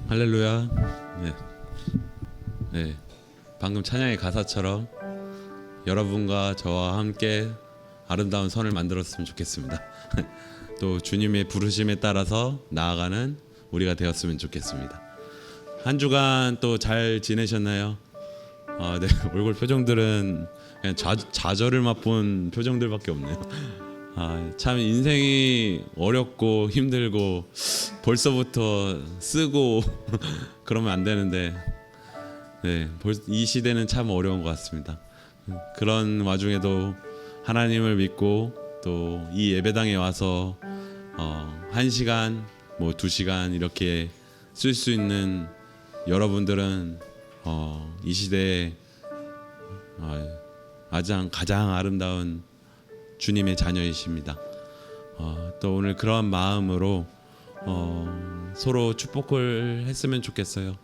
할렐루야. 네. 네. 방금 찬양의 가사처럼 여러분과 저와 함께 아름다운 선을 만들었으면 좋겠습니다. 또 주님의 부르심에 따라서 나아가는 우리가 되었으면 좋겠습니다. 한 주간 또 잘 지내셨나요? 네. 얼굴 표정들은 그냥 좌절을 맛본 표정들밖에 없네요. 참 인생이 어렵고 힘들고 벌써부터 쓰고 그러면 안 되는데, 네, 이 시대는 참 어려운 것 같습니다. 그런 와중에도 하나님을 믿고 또 이 예배당에 와서 1시간, 뭐 2시간 이렇게 쓸 수 있는 여러분들은 이 시대에 가장 아름다운 주님의 자녀이십니다. 또 오늘 그런 마음으로 서로 축복을 했으면 좋겠어요.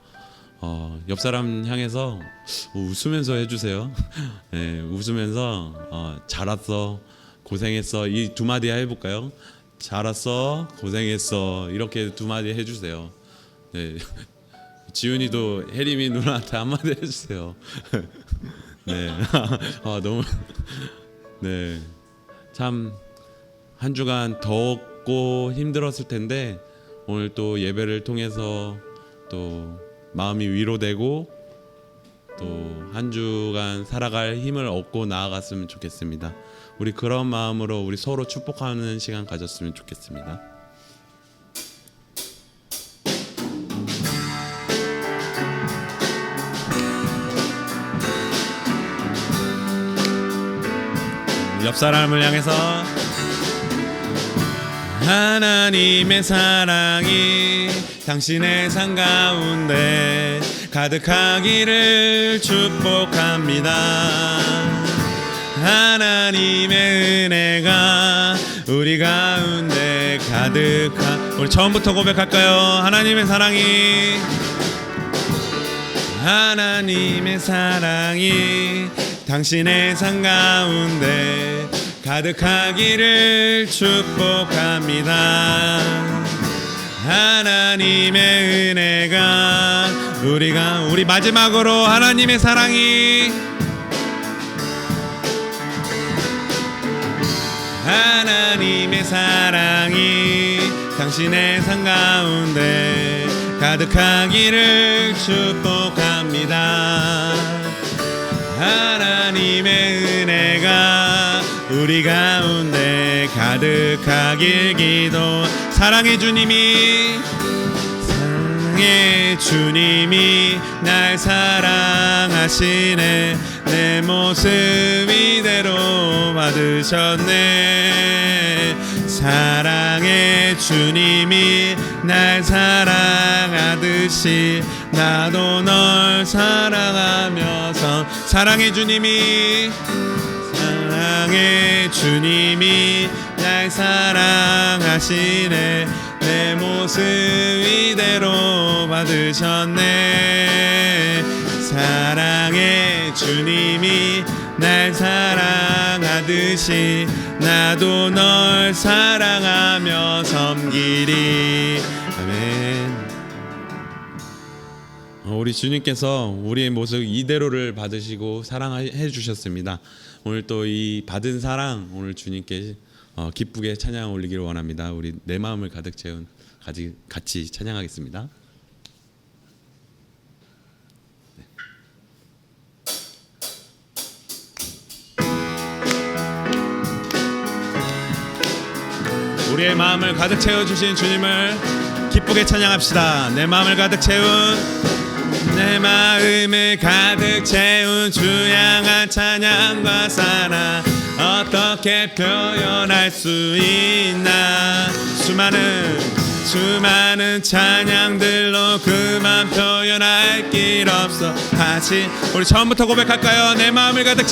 옆 사람 향해서 웃으면서 해주세요. 네, 웃으면서 잘 왔어, 고생했어, 이 두 마디 해볼까요? 잘 왔어, 고생했어, 이렇게 두 마디 해주세요. 네, 지훈이도 혜림이 누나한테 한마디 해주세요. 네, 너무 네. 참 한 주간 덥고 힘들었을 텐데 오늘 또 예배를 통해서 또 마음이 위로되고 또 한 주간 살아갈 힘을 얻고 나아갔으면 좋겠습니다. 우리 그런 마음으로 우리 서로 축복하는 시간 가졌으면 좋겠습니다. 옆 사람을 향해서 하나님의 사랑이 당신의 삶 가운데 가득하기를 축복합니다. 하나님의 은혜가 우리 가운데 우리 처음부터 고백할까요? 하나님의 사랑이 당신의 삶 가운데 가득하기를 축복합니다. 하나님의 은혜가 우리 마지막으로 하나님의 사랑이 당신의 삶 가운데 가득하기를 축복합니다. 하나님의 은혜가 우리 가운데 가득하길 기도. 사랑의 주님이 날 사랑하시네. 내 모습 이대로 받으셨네. 사랑의 주님이 날 사랑하듯이 나도 널 사랑하면서. 사랑의 주님이 날 사랑하시네. 내 모습 이대로 받으셨네. 사랑의 주님이 날 사랑하듯이 나도 널 사랑하며 섬기리. 아멘. 우리 주님께서 우리의 모습 이대로를 받으시고 사랑해 주셨습니다. 오늘 또 이 받은 사랑 오늘 주님께 기쁘게 찬양 올리기를 원합니다. 우리 내 마음을 가득 채운 같이 찬양하겠습니다. 우리의 마음을 가득 채워주신 주님을 기쁘게 찬양합시다. 내 마음을 가득 채운 주 향한 찬양과 사랑 어떻게 표현할 수 있나. 수많은 찬양들로 그만 표현할 길 없어. 다시 우리 처음부터 고백할까요? 내 마음을 가득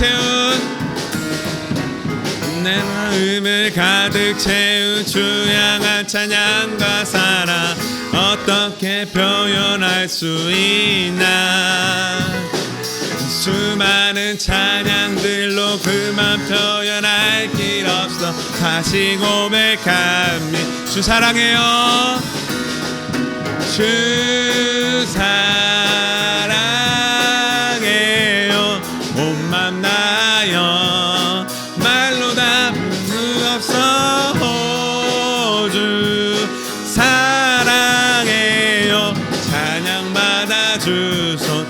채운 주 향한 찬양과 사랑 어떻게 표현할 수 있나. 수많은 찬양들로 그만 표현할 길 없어. 다시 고백합니다. 주 사랑해요. 주 사랑해요 온 맘 다하여 말로 담을 수 없어 주 사랑해요 찬양 받아 주소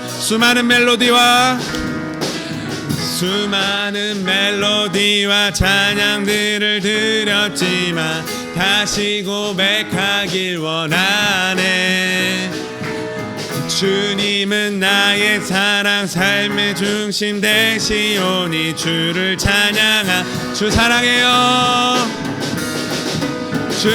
수많은 멜로디와 찬양들을 드렸지만 다시 고백하길 원하네 주님은 나의 사랑 삶의 중심 되시오니 주를 찬양하 주 사랑해요 주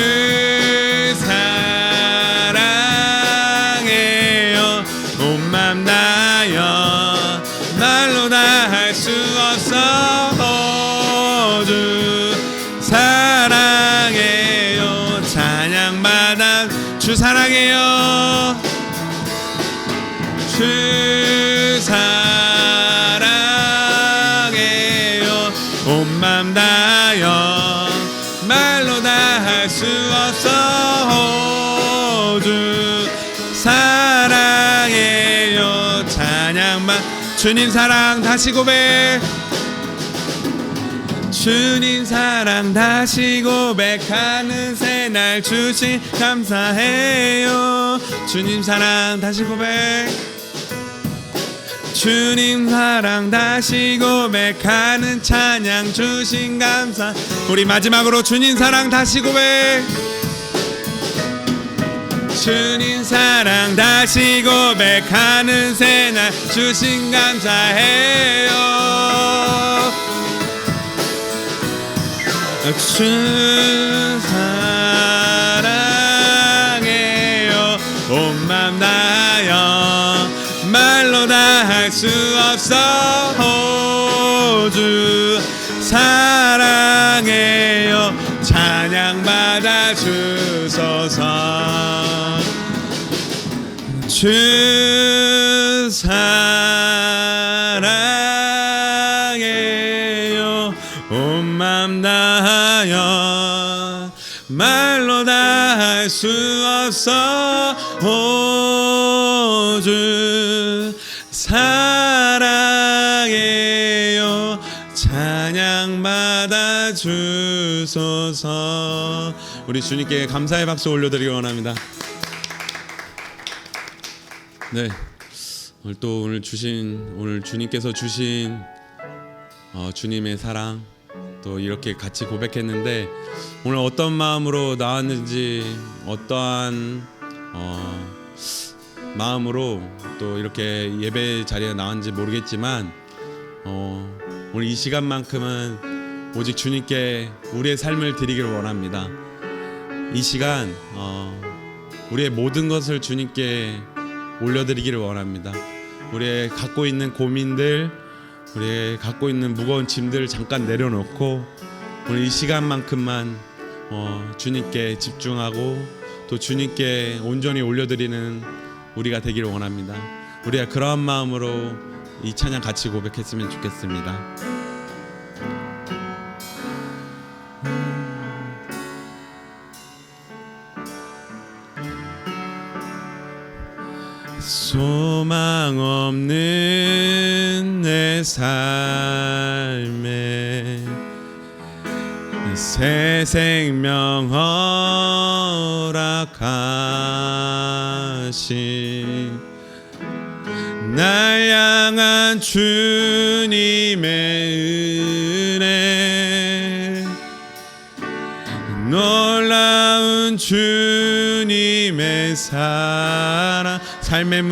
사랑해요 온 맘 다하여 말로 다 할 수 없어 주 사랑해요 찬양받아 주 사랑해요 주 사랑해요 온 맘 다하여 말로 다 할 수 없어 주 사랑해요 찬양받아 주님 사랑 다시 고백 주님 사랑 다시 고백하는 새날 주신 감사해요 주님 사랑 다시 고백 주님 사랑 다시 고백하는 찬양 주신 감사 우리 마지막으로 주님 사랑 다시 고백 주님 사랑 다시 고백하는 새날 주신 감사해요 주 사랑해요 온 맘 다하여 말로 다 할 수 없어 주 사랑해요 찬양 받아 주소서 주 사랑해요 온 맘 다하여 말로 다 할 수 없어 주 사랑해요 찬양 받아 주소서 우리 주님께 감사의 박수 올려드리기 원합니다. 네, 오늘 주님께서 주신 주님의 사랑 또 이렇게 같이 고백했는데 오늘 어떤 마음으로 나왔는지 어떠한 마음으로 또 이렇게 예배 자리에 나왔는지 모르겠지만 오늘 이 시간만큼은 오직 주님께 우리의 삶을 드리기를 원합니다. 이 시간 우리의 모든 것을 주님께 올려드리기를 원합니다. 우리의 갖고 있는 고민들, 우리의 갖고 있는 무거운 짐들을 잠깐 내려놓고 오늘 이 시간만큼만 주님께 집중하고 또 주님께 온전히 올려드리는 우리가 되기를 원합니다. 우리가 그러한 마음으로 이 찬양 같이 고백했으면 좋겠습니다. 소망 없는 내 삶에 새 생명 허락하신 날 향한 주님의 은혜 놀라운 주님의 사랑 삶의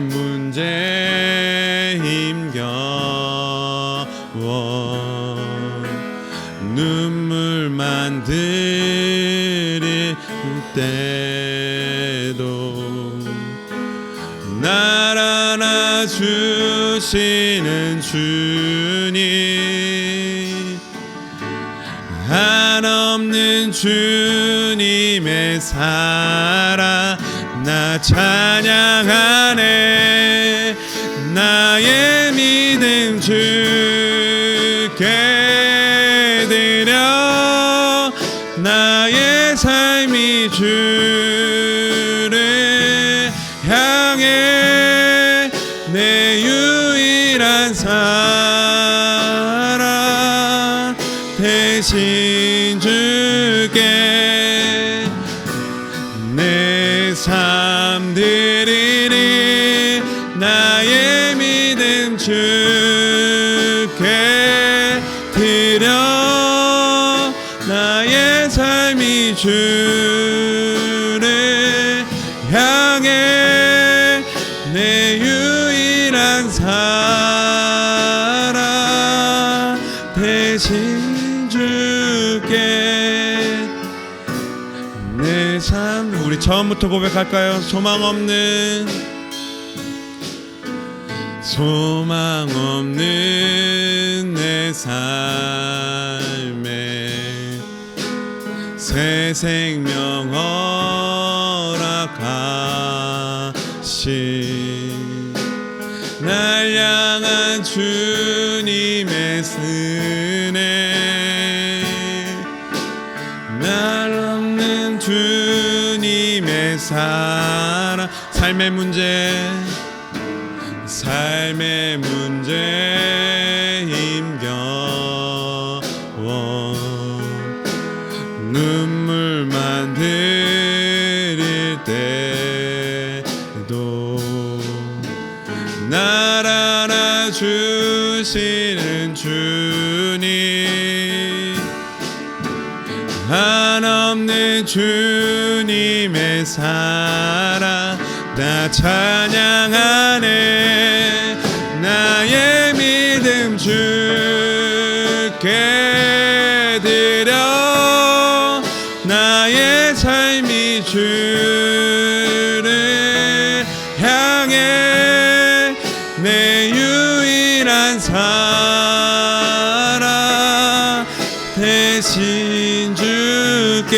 문제 힘겨워 눈물만 들일 때도 날 안아주시는 주님 한없는 주님의 사랑 나 찬양하네 나의 믿음 주께 드려 나의 삶이 주를 향해 내 유일한 사랑 대신 주께 내 삶 드리리 나의 믿음 주께 드려 나의 삶이 주를 향해 내 유일한 사랑 대신 주께 내 삶. 우리 처음부터 고백할까요? 소망 없는 내 삶에 새 생명 허락하신 날 향한 주님의 은혜 날 없는 주님의 사랑 삶의 문제 힘겨워 눈물만 흘릴 때도 날 알아주시는 주님 한없는 주님의 사랑 나 찬양하네 나의 믿음 주께 드려 나의 삶이 주를 향해 내 유일한 사랑 대신 주께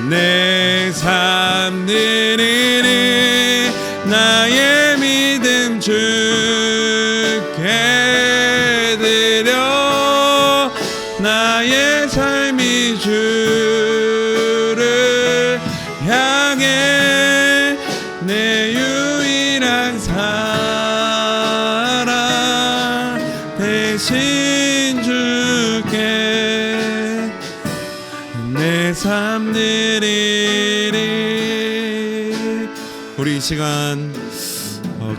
내 삶 드리리 나의 믿음 주께 드려 나의 삶이 주를 향해 내 유일한 사랑 대신 주께 내 삶 드리리. 우리 이 시간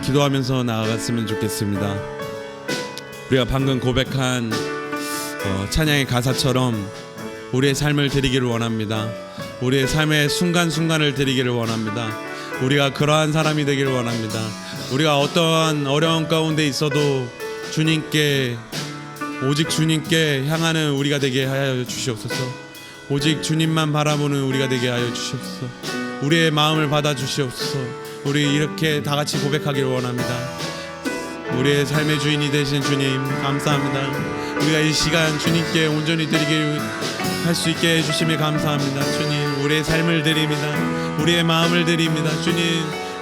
기도하면서 나아갔으면 좋겠습니다. 우리가 방금 고백한 찬양의 가사처럼 우리의 삶을 드리기를 원합니다. 우리의 삶의 순간순간을 드리기를 원합니다. 우리가 그러한 사람이 되기를 원합니다. 우리가 어떠한 어려운 가운데 있어도 주님께 오직 주님께 향하는 우리가 되게 하여 주시옵소서. 오직 주님만 바라보는 우리가 되게 하여 주시옵소서. 우리의 마음을 받아 주시옵소서. 우리 이렇게 다 같이 고백하기를 원합니다. 우리의 삶의 주인이 되신 주님 감사합니다. 우리가 이 시간 주님께 온전히 드리게 할 수 있게 해주심에 감사합니다. 주님 우리의 삶을 드립니다. 우리의 마음을 드립니다. 주님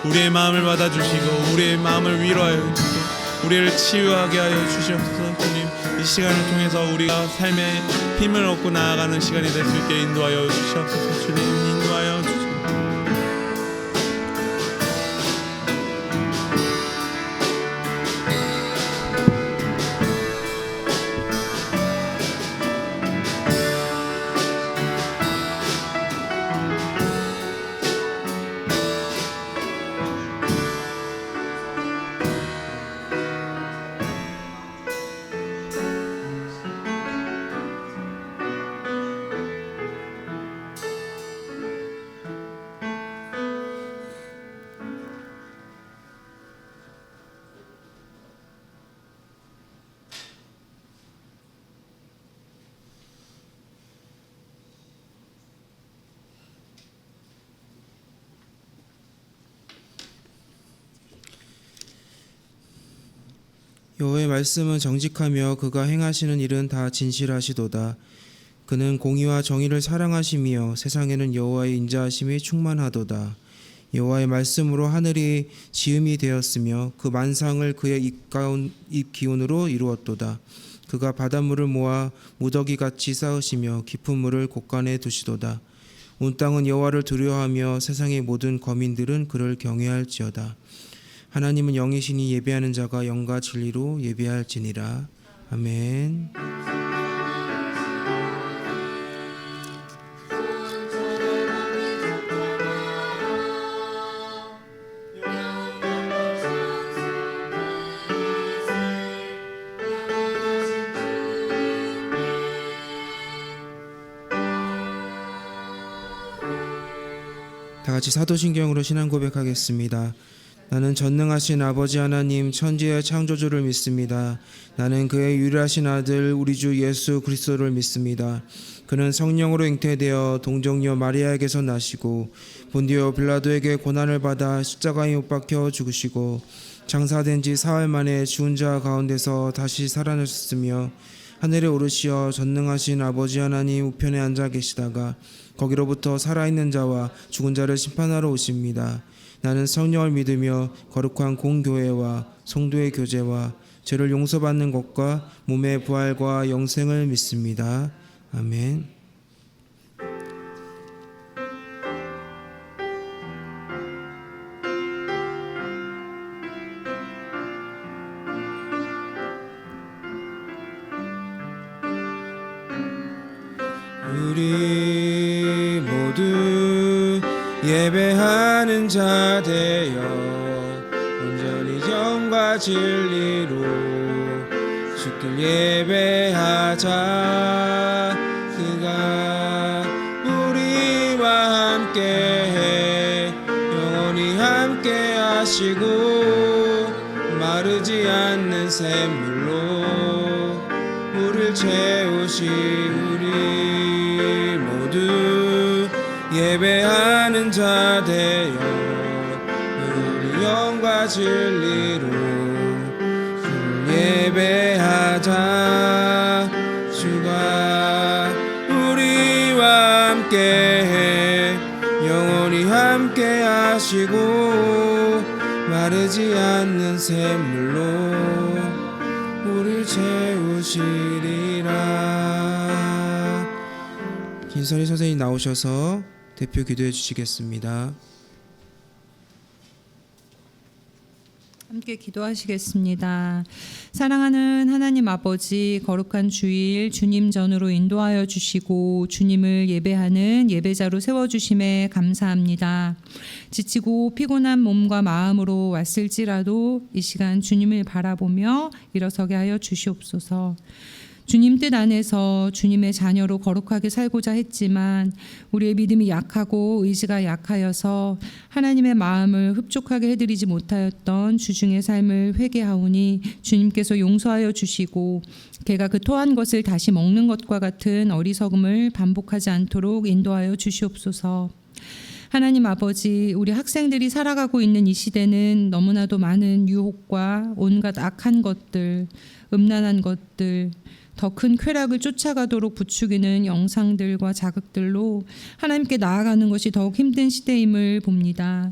우리의 마음을 받아주시고 우리의 마음을 위로하여 주시고 우리를 치유하게 하여 주시옵소서. 주님 이 시간을 통해서 우리가 삶의 힘을 얻고 나아가는 시간이 될 수 있게 인도하여 주시옵소서. 주님 인도하여 주시옵소서. 여호와의 말씀은 정직하며 그가 행하시는 일은 다 진실하시도다. 그는 공의와 정의를 사랑하시며 세상에는 여호와의 인자하심이 충만하도다. 여호와의 말씀으로 하늘이 지음이 되었으며 그 만상을 그의 입 기운으로 이루었도다. 그가 바닷물을 모아 무더기같이 쌓으시며 깊은 물을 곳간에 두시도다. 온 땅은 여호와를 두려워하며 세상의 모든 거민들은 그를 경외할지어다. 하나님은 영이시니 예배하는 자가 영과 진리로 예배할지니라. 아멘. 다 같이 사도신경으로 신앙 고백하겠습니다. 나는 전능하신 아버지 하나님 천지의 창조주를 믿습니다. 나는 그의 유일하신 아들 우리 주 예수 그리스도를 믿습니다. 그는 성령으로 잉태되어 동정녀 마리아에게서 나시고 본디오 빌라도에게 고난을 받아 십자가에 못 박혀 죽으시고 장사된 지 사흘 만에 죽은 자 가운데서 다시 살아나셨으며 하늘에 오르시어 전능하신 아버지 하나님 우편에 앉아 계시다가 거기로부터 살아있는 자와 죽은 자를 심판하러 오십니다. 나는 성령을 믿으며 거룩한 공교회와 성도의 교제와 죄를 용서받는 것과 몸의 부활과 영생을 믿습니다. 아멘. 우리 모두 예배하는 자 되어 온전히 영과 진리로 주길 예배하자. 그가 우리와 함께해 영원히 함께 하시고 마르지 않는 샘물로 물을 채우시. 우리 모두 예배하는 자 되어 우리 영과 진리로 예배하자. 주가 우리와 함께해 영원히 함께 하시고 마르지 않는 샘물로 우릴 채우시리라. 김선희 선생님 나오셔서 대표 기도해 주시겠습니다. 함께 기도하시겠습니다. 사랑하는 하나님 아버지, 거룩한 주일 주님 전으로 인도하여 주시고 주님을 예배하는 예배자로 세워주심에 감사합니다. 지치고 피곤한 몸과 마음으로 왔을지라도 이 시간 주님을 바라보며 일어서게 하여 주시옵소서. 주님 뜻 안에서 주님의 자녀로 거룩하게 살고자 했지만 우리의 믿음이 약하고 의지가 약하여서 하나님의 마음을 흡족하게 해드리지 못하였던 주중의 삶을 회개하오니 주님께서 용서하여 주시고 개가 그 토한 것을 다시 먹는 것과 같은 어리석음을 반복하지 않도록 인도하여 주시옵소서. 하나님 아버지, 우리 학생들이 살아가고 있는 이 시대는 너무나도 많은 유혹과 온갖 악한 것들, 음란한 것들, 더 큰 쾌락을 쫓아가도록 부추기는 영상들과 자극들로 하나님께 나아가는 것이 더욱 힘든 시대임을 봅니다.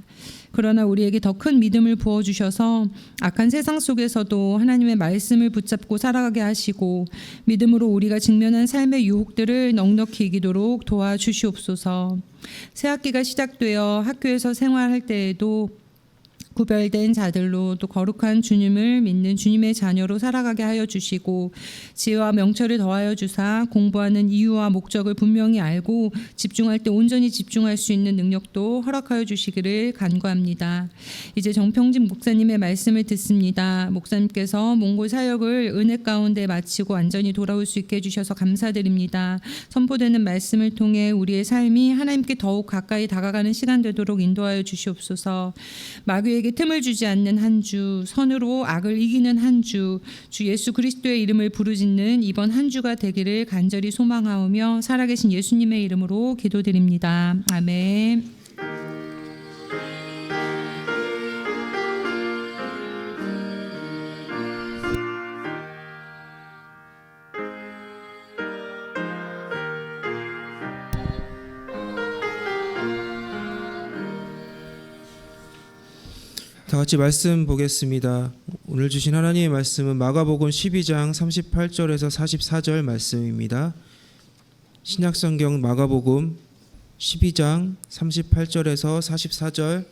그러나 우리에게 더 큰 믿음을 부어주셔서 악한 세상 속에서도 하나님의 말씀을 붙잡고 살아가게 하시고 믿음으로 우리가 직면한 삶의 유혹들을 넉넉히 이기도록 도와주시옵소서. 새학기가 시작되어 학교에서 생활할 때에도 구별된 자들로 또 거룩한 주님을 믿는 주님의 자녀로 살아가게 하여 주시고 지혜와 명철을 더하여 주사 공부하는 이유와 목적을 분명히 알고 집중할 때 온전히 집중할 수 있는 능력도 허락하여 주시기를 간구합니다. 이제 정평진 목사님의 말씀을 듣습니다. 목사님께서 몽골 사역을 은혜 가운데 마치고 완전히 돌아올 수 있게 해주셔서 감사드립니다. 선포되는 말씀을 통해 우리의 삶이 하나님께 더욱 가까이 다가가는 시간 되도록 인도하여 주시옵소서. 마귀에게 틈을 주지 않는 한 주, 선으로 악을 이기는 한 주, 주 예수 그리스도의 이름을 부르짖는 이번 한 주가 되기를 간절히 소망하오며 살아계신 예수님의 이름으로 기도드립니다. 아멘. 다 같이 말씀 보겠습니다. 오늘 주신 하나님의 말씀은 마가복음 12장 38절에서 44절 말씀입니다. 신약성경 마가복음 12장 38절에서 44절.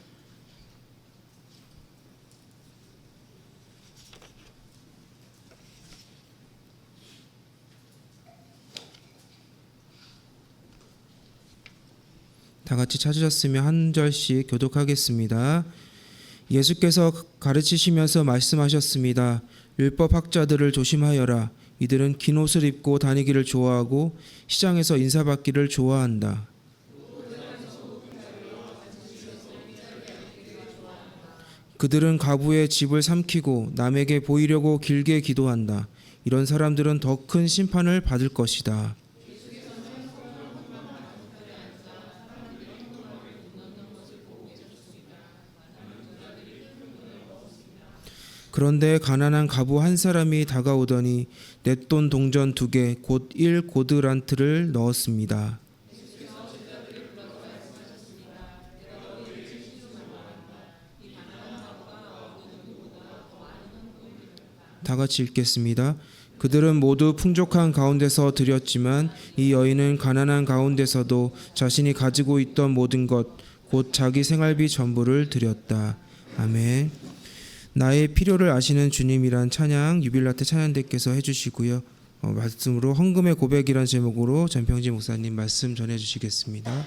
다 같이 찾으셨으면 한 절씩 교독하겠습니다. 예수께서 가르치시면서 말씀하셨습니다. 율법 학자들을 조심하여라. 이들은 긴 옷을 입고 다니기를 좋아하고 시장에서 인사받기를 좋아한다. 그들은 가부의 집을 삼키고 남에게 보이려고 길게 기도한다. 이런 사람들은 더 큰 심판을 받을 것이다. 그런데 가난한 가부 한 사람이 다가오더니 넷돈 동전 2개 곧 1고드란트를 넣었습니다. 다 같이 읽겠습니다. 그들은 모두 풍족한 가운데서 드렸지만 이 여인은 가난한 가운데서도 자신이 가지고 있던 모든 것 곧 자기 생활비 전부를 드렸다. 아멘. 나의 필요를 아시는 주님이란 찬양 유빌라테 찬양대께서 해주시고요. 말씀으로 헌금의 고백이란 제목으로 전평지 목사님 말씀 전해주시겠습니다.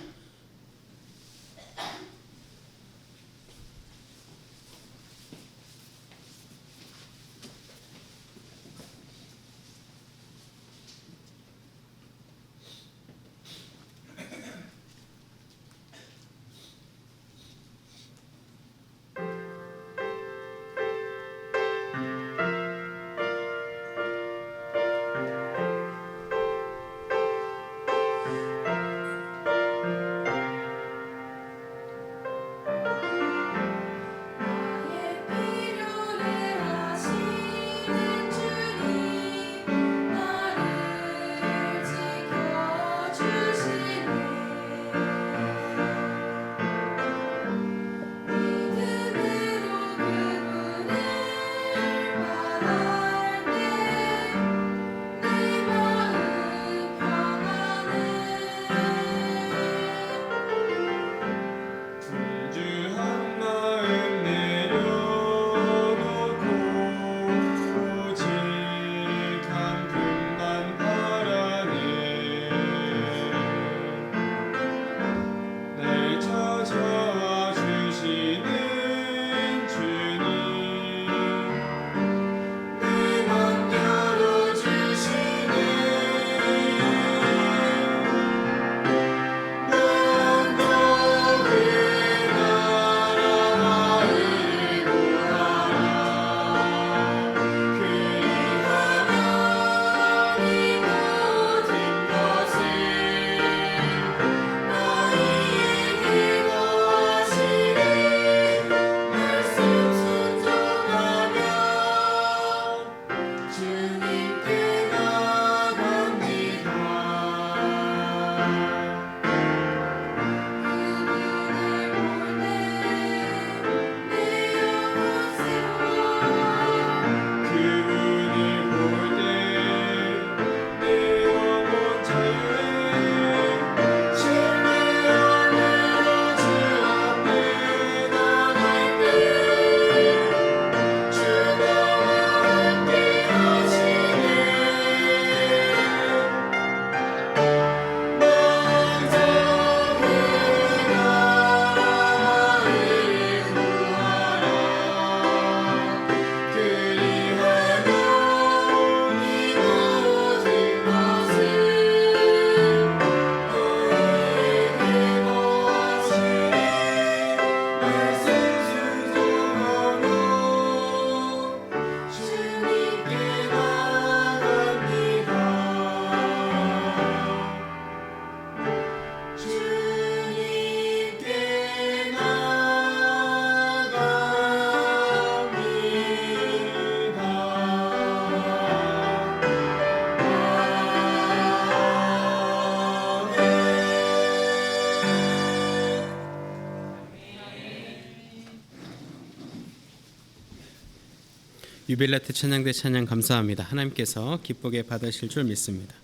주빌라트 찬양대 찬양 감사합니다. 하나님께서 기쁘게 받으실 줄 믿습니다.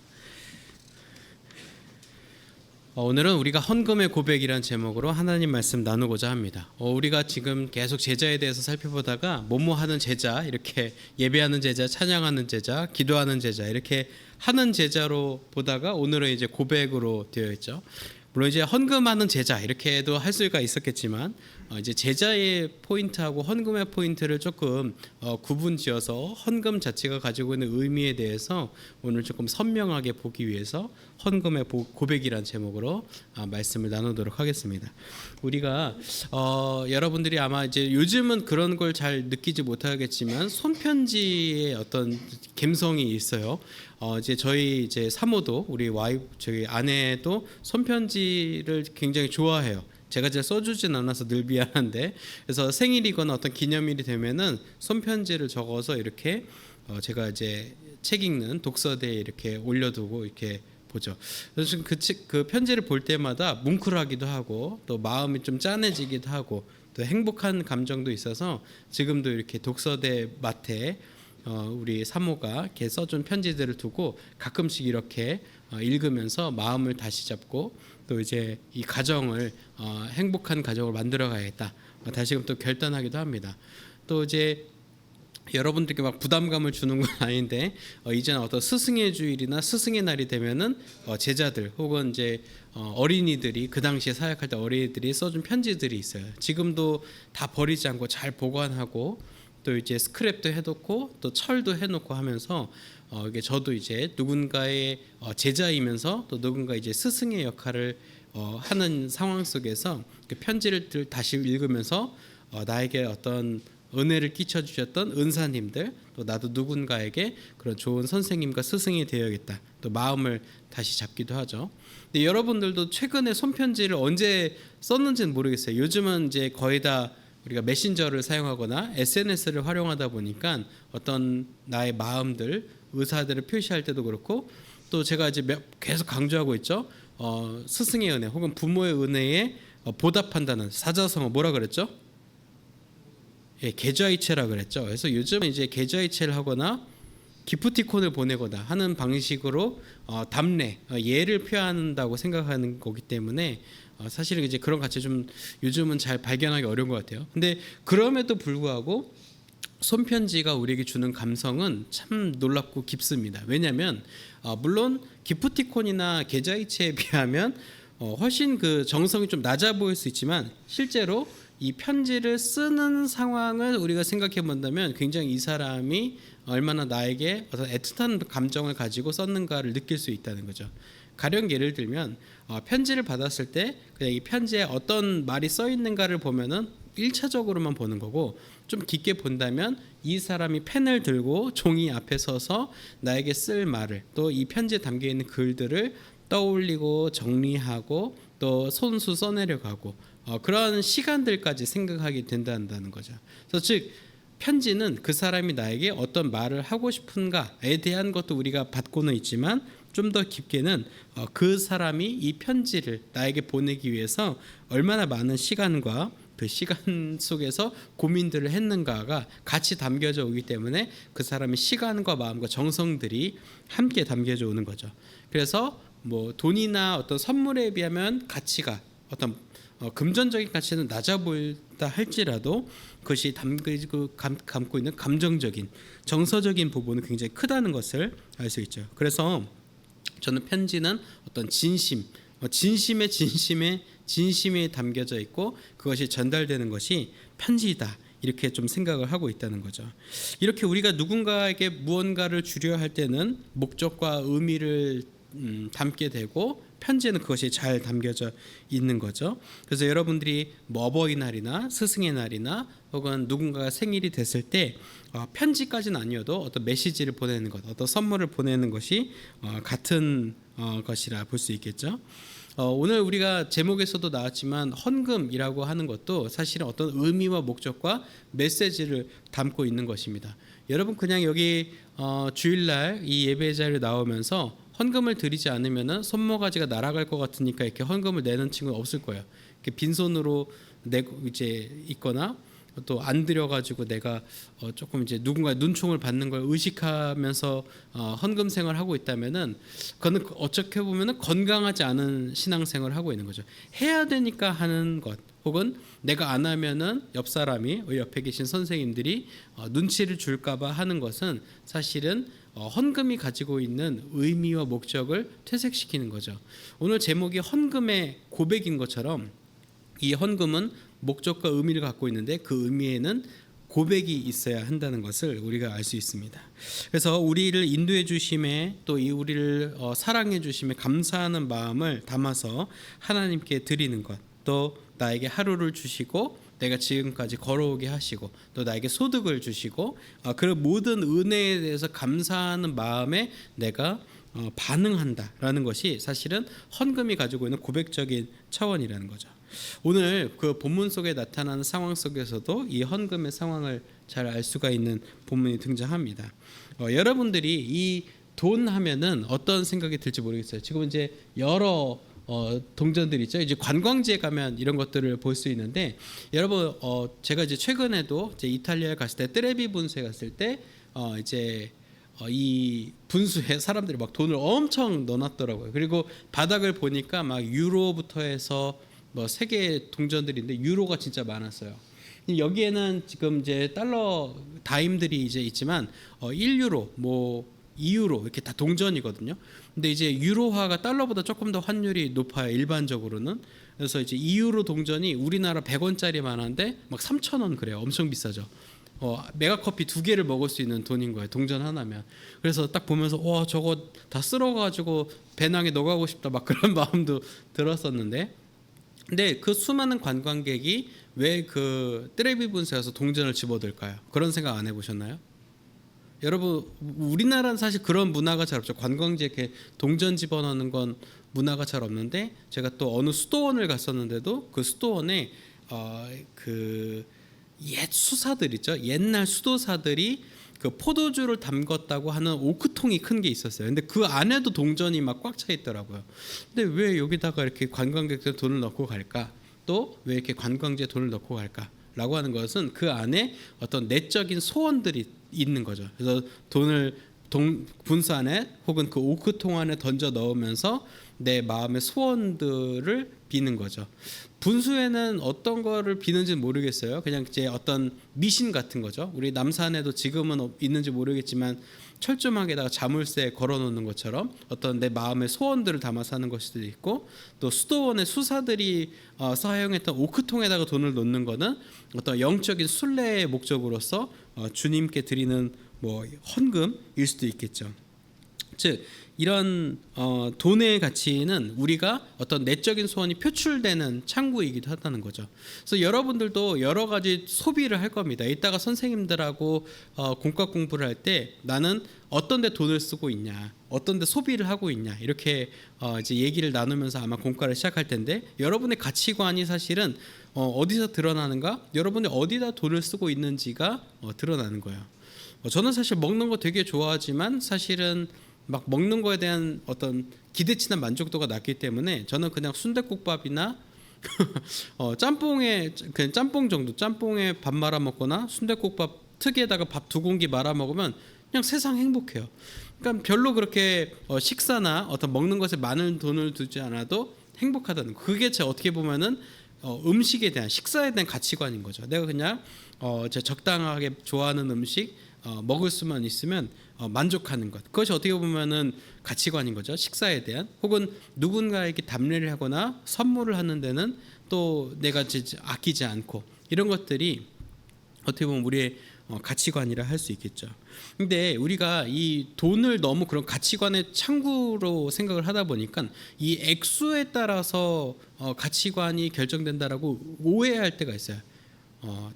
오늘은 우리가 헌금의 고백이라는 제목으로 하나님 말씀 나누고자 합니다. 우리가 지금 계속 제자에 대해서 살펴보다가 뭐뭐하는 제자, 이렇게 예배하는 제자, 찬양하는 제자, 기도하는 제자, 이렇게 하는 제자로 보다가 오늘은 이제 고백으로 되어 있죠. 물론 이제 헌금하는 제자 이렇게도 할 수가 있었겠지만 이제 제자의 포인트하고 헌금의 포인트를 조금 구분지어서 헌금 자체가 가지고 있는 의미에 대해서 오늘 조금 선명하게 보기 위해서 헌금의 고백이란 제목으로 말씀을 나누도록 하겠습니다. 우리가 여러분들이 아마 이제 요즘은 그런 걸 잘 느끼지 못하겠지만 손편지의 어떤 감성이 있어요. 이제 저희 이제 사모도 우리 저희 아내도 손편지를 굉장히 좋아해요. 제가 잘 써주진 않아서 늘 미안한데, 그래서 생일이거나 어떤 기념일이 되면은 손편지를 적어서 이렇게 제가 이제 책 읽는 독서대에 이렇게 올려두고 이렇게 보죠. 그래서 그 편지를 볼 때마다 뭉클하기도 하고 또 마음이 좀 짠해지기도 하고 또 행복한 감정도 있어서 지금도 이렇게 독서대 맡에 우리 사모가 이렇게 써준 편지들을 두고 가끔씩 이렇게 읽으면서 마음을 다시 잡고 또 이제 이 가정을 행복한 가정을 만들어 가야겠다 다시금 또 결단하기도 합니다. 또 이제 여러분들께 막 부담감을 주는 건 아닌데 이제는 어떤 스승의 주일이나 스승의 날이 되면은 제자들 혹은 이제 어린이들이 그 당시에 사역할 때 어린이들이 써준 편지들이 있어요. 지금도 다 버리지 않고 잘 보관하고 또 이제 스크랩도 해놓고 또 철도 해놓고 하면서 이게 저도 이제 누군가의 제자이면서 또 누군가 이제 스승의 역할을 하는 상황 속에서 그 편지를 다시 읽으면서 나에게 어떤 은혜를 끼쳐 주셨던 은사님들 또 나도 누군가에게 그런 좋은 선생님과 스승이 되어야겠다 또 마음을 다시 잡기도 하죠. 근데 여러분들도 최근에 손편지를 언제 썼는지는 모르겠어요. 요즘은 이제 거의 다 우리가 메신저를 사용하거나 SNS를 활용하다 보니까 어떤 나의 마음들, 의사들을 표시할 때도 그렇고 또 제가 이제 계속 강조하고 있죠. 스승의 은혜 혹은 부모의 은혜에 보답한다는 사자성어 뭐라 그랬죠? 예, 계좌이체라 그랬죠. 그래서 요즘은 이제 계좌이체를 하거나 기프티콘을 보내거나 하는 방식으로 답례, 예를 표한다고 생각하는 거기 때문에 사실은 이제 그런 가치 좀 요즘은 잘 발견하기 어려운 것 같아요. 근데 그럼에도 불구하고 손편지가 우리에게 주는 감성은 참 놀랍고 깊습니다. 왜냐하면 물론 기프티콘이나 계좌이체에 비하면 훨씬 그 정성이 좀 낮아 보일 수 있지만 실제로 이 편지를 쓰는 상황을 우리가 생각해 본다면 굉장히 이 사람이 얼마나 나에게 어떤 애틋한 감정을 가지고 썼는가를 느낄 수 있다는 거죠. 가령 예를 들면 편지를 받았을 때 그냥 이 편지에 어떤 말이 써 있는가를 보면은 1차적으로만 보는 거고 좀 깊게 본다면 이 사람이 펜을 들고 종이 앞에 서서 나에게 쓸 말을 또 이 편지에 담겨 있는 글들을 떠올리고 정리하고 또 손수 써내려가고 그런 시간들까지 생각하게 된다는 거죠. 그래서 즉 편지는 그 사람이 나에게 어떤 말을 하고 싶은가에 대한 것도 우리가 받고는 있지만 좀 더 깊게는 그 사람이 이 편지를 나에게 보내기 위해서 얼마나 많은 시간과 그 시간 속에서 고민들을 했는가가 같이 담겨져 오기 때문에 그 사람의 시간과 마음과 정성들이 함께 담겨져 오는 거죠. 그래서 뭐 돈이나 어떤 선물에 비하면 가치가 어떤 금전적인 가치는 낮아 보인다 할지라도 그것이 담고 있는 감정적인 정서적인 부분은 굉장히 크다는 것을 알 수 있죠. 그래서 저는 편지는 어떤 진심에 담겨져 있고 그것이 전달되는 것이 편지이다 이렇게 좀 생각을 하고 있다는 거죠. 이렇게 우리가 누군가에게 무언가를 주려 할 때는 목적과 의미를 담게 되고 편지에는 그것이 잘 담겨져 있는 거죠. 그래서 여러분들이 뭐 어버이날이나 스승의 날이나 혹은 누군가가 생일이 됐을 때 편지까지는 아니어도 어떤 메시지를 보내는 것, 어떤 선물을 보내는 것이 같은 것이라 볼 수 있겠죠. 오늘 우리가 제목에서도 나왔지만 헌금이라고 하는 것도 사실은 어떤 의미와 목적과 메시지를 담고 있는 것입니다. 여러분 그냥 여기 주일날 이 예배 자리에 나오면서 헌금을 드리지 않으면은 손모가지가 날아갈 것 같으니까 이렇게 헌금을 내는 친구는 없을 거예요. 이렇게 빈손으로 내고 이제 있거나 또 안 드려가지고 내가 조금 이제 누군가 눈총을 받는 걸 의식하면서 헌금 생활을 하고 있다면은 그거는 어떻게 보면은 건강하지 않은 신앙생활을 하고 있는 거죠. 해야 되니까 하는 것, 혹은 내가 안 하면은 옆 사람이 옆에 계신 선생님들이 눈치를 줄까봐 하는 것은 사실은 헌금이 가지고 있는 의미와 목적을 퇴색시키는 거죠. 오늘 제목이 헌금의 고백인 것처럼 이 헌금은 목적과 의미를 갖고 있는데 그 의미에는 고백이 있어야 한다는 것을 우리가 알 수 있습니다. 그래서 우리를 인도해 주심에 또 이 우리를 사랑해 주심에 감사하는 마음을 담아서 하나님께 드리는 것, 또 나에게 하루를 주시고 내가 지금까지 걸어오게 하시고 또 나에게 소득을 주시고 그 모든 은혜에 대해서 감사하는 마음에 내가 반응한다라는 것이 사실은 헌금이 가지고 있는 고백적인 차원이라는 거죠. 오늘 그 본문 속에 나타나는 상황 속에서도 이 헌금의 상황을 잘 알 수가 있는 본문이 등장합니다. 여러분들이 이 돈 하면은 어떤 생각이 들지 모르겠어요. 지금 이제 여러 동전들 있죠. 이제 관광지에 가면 이런 것들을 볼 수 있는데, 여러분 제가 이제 최근에도 이제 이탈리아에 갔을 때 트레비 분수에 갔을 때 이제 이 분수에 사람들이 막 돈을 엄청 넣어놨더라고요. 그리고 바닥을 보니까 막 유로부터 해서 뭐 세계 동전들인데 유로가 진짜 많았어요. 여기에는 지금 이제 달러 다임들이 이제 있지만 1유로 뭐 2유로 이렇게 다 동전이거든요. 근데 이제 유로화가 달러보다 조금 더 환율이 높아요, 일반적으로는. 그래서 이제 2유로 동전이 우리나라 100원짜리만 한데 막 3,000원 그래요. 엄청 비싸죠. 메가커피 2개를 먹을 수 있는 돈인 거예요, 동전 하나면. 그래서 딱 보면서 와, 저거 다 쓸어가지고 배낭에 넣어가고 싶다 막 그런 마음도 들었었는데, 근데 그 수많은 관광객이 왜 그 트레비 분수에 가서 동전을 집어들까요? 그런 생각 안 해보셨나요? 여러분, 우리나라는 사실 그런 문화가 잘 없죠. 관광지에 이렇게 동전 집어넣는 건 문화가 잘 없는데, 제가 또 어느 수도원을 갔었는데도 그 수도원에 그 옛 수사들 있죠. 옛날 수도사들이 그 포도주를 담궜다고 하는 오크통이 큰 게 있었어요. 근데 그 안에도 동전이 막 꽉 차 있더라고요. 근데 왜 여기다가 이렇게 관광객들 돈을 넣고 갈까? 또 왜 이렇게 관광지에 돈을 넣고 갈까? 라고 하는 것은 그 안에 어떤 내적인 소원들이 있는 거죠. 그래서 돈을 분수 안에 혹은 그 오크통 안에 던져 넣으면서 내 마음의 소원들을 비는 거죠. 분수에는 어떤 거를 비는지는 모르겠어요. 그냥 이제 어떤 미신 같은 거죠. 우리 남산에도 지금은 있는지 모르겠지만 철조망에다가 자물쇠 걸어놓는 것처럼 어떤 내 마음의 소원들을 담아서 하는 것일 수도 있고, 또 수도원의 수사들이 사용했던 오크통에다가 돈을 놓는 거는 어떤 영적인 순례의 목적으로서 주님께 드리는 뭐 헌금일 수도 있겠죠. 즉 이런 돈의 가치는 우리가 어떤 내적인 소원이 표출되는 창구이기도 하다는 거죠. 그래서 여러분들도 여러 가지 소비를 할 겁니다. 이따가 선생님들하고 공과 공부를 할 때 나는 어떤 데 돈을 쓰고 있냐, 어떤 데 소비를 하고 있냐, 이렇게 이제 얘기를 나누면서 아마 공과를 시작할 텐데, 여러분의 가치관이 사실은 어디서 드러나는가? 여러분이 어디다 돈을 쓰고 있는지가 드러나는 거예요. 저는 사실 먹는 거 되게 좋아하지만 사실은 막 먹는 거에 대한 어떤 기대치나 만족도가 낮기 때문에 저는 그냥 순댓국밥이나 짬뽕에 그냥 짬뽕 정도, 짬뽕에 밥 말아 먹거나 순댓국밥 특에다가 밥 2공기 말아 먹으면 그냥 세상 행복해요. 그러니까 별로 그렇게 식사나 어떤 먹는 것에 많은 돈을 두지 않아도 행복하다는 거. 그게 제 어떻게 보면은 음식에 대한, 식사에 대한 가치관인 거죠. 내가 그냥 제 적당하게 좋아하는 음식 먹을 수만 있으면 만족하는 것, 그것이 어떻게 보면은 가치관인 거죠. 식사에 대한, 혹은 누군가에게 답례를 하거나 선물을 하는 데는 또 내가 아끼지 않고, 이런 것들이 어떻게 보면 우리의 가치관이라 할 수 있겠죠. 근데 우리가 이 돈을 너무 그런 가치관의 창구로 생각을 하다 보니까 이 액수에 따라서 가치관이 결정된다라고 오해할 때가 있어요.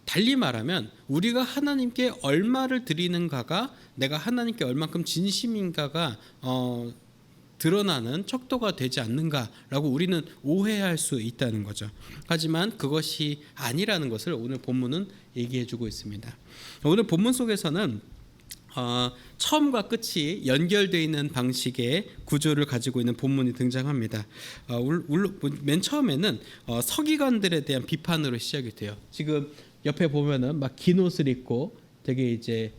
달리 말하면 우리가 하나님께 얼마를 드리는가가, 내가 하나님께 얼만큼 진심인가가 드러나는 척도가 되지 않는가라고 우리는 오해할 수 있다는 거죠. 하지만 그것이 아니라는 것을 오늘 본문은 얘기해주고 있습니다. 오늘 본문 속에서는 처음과 끝이 연결되어 있는 방식의 구조를 가지고 있는 본문이 등장합니다. 맨 처음에는 서기관들에 대한 비판으로 시작이 돼요. 지금 옆에 보면은 막 긴 옷을 입고 되게 이제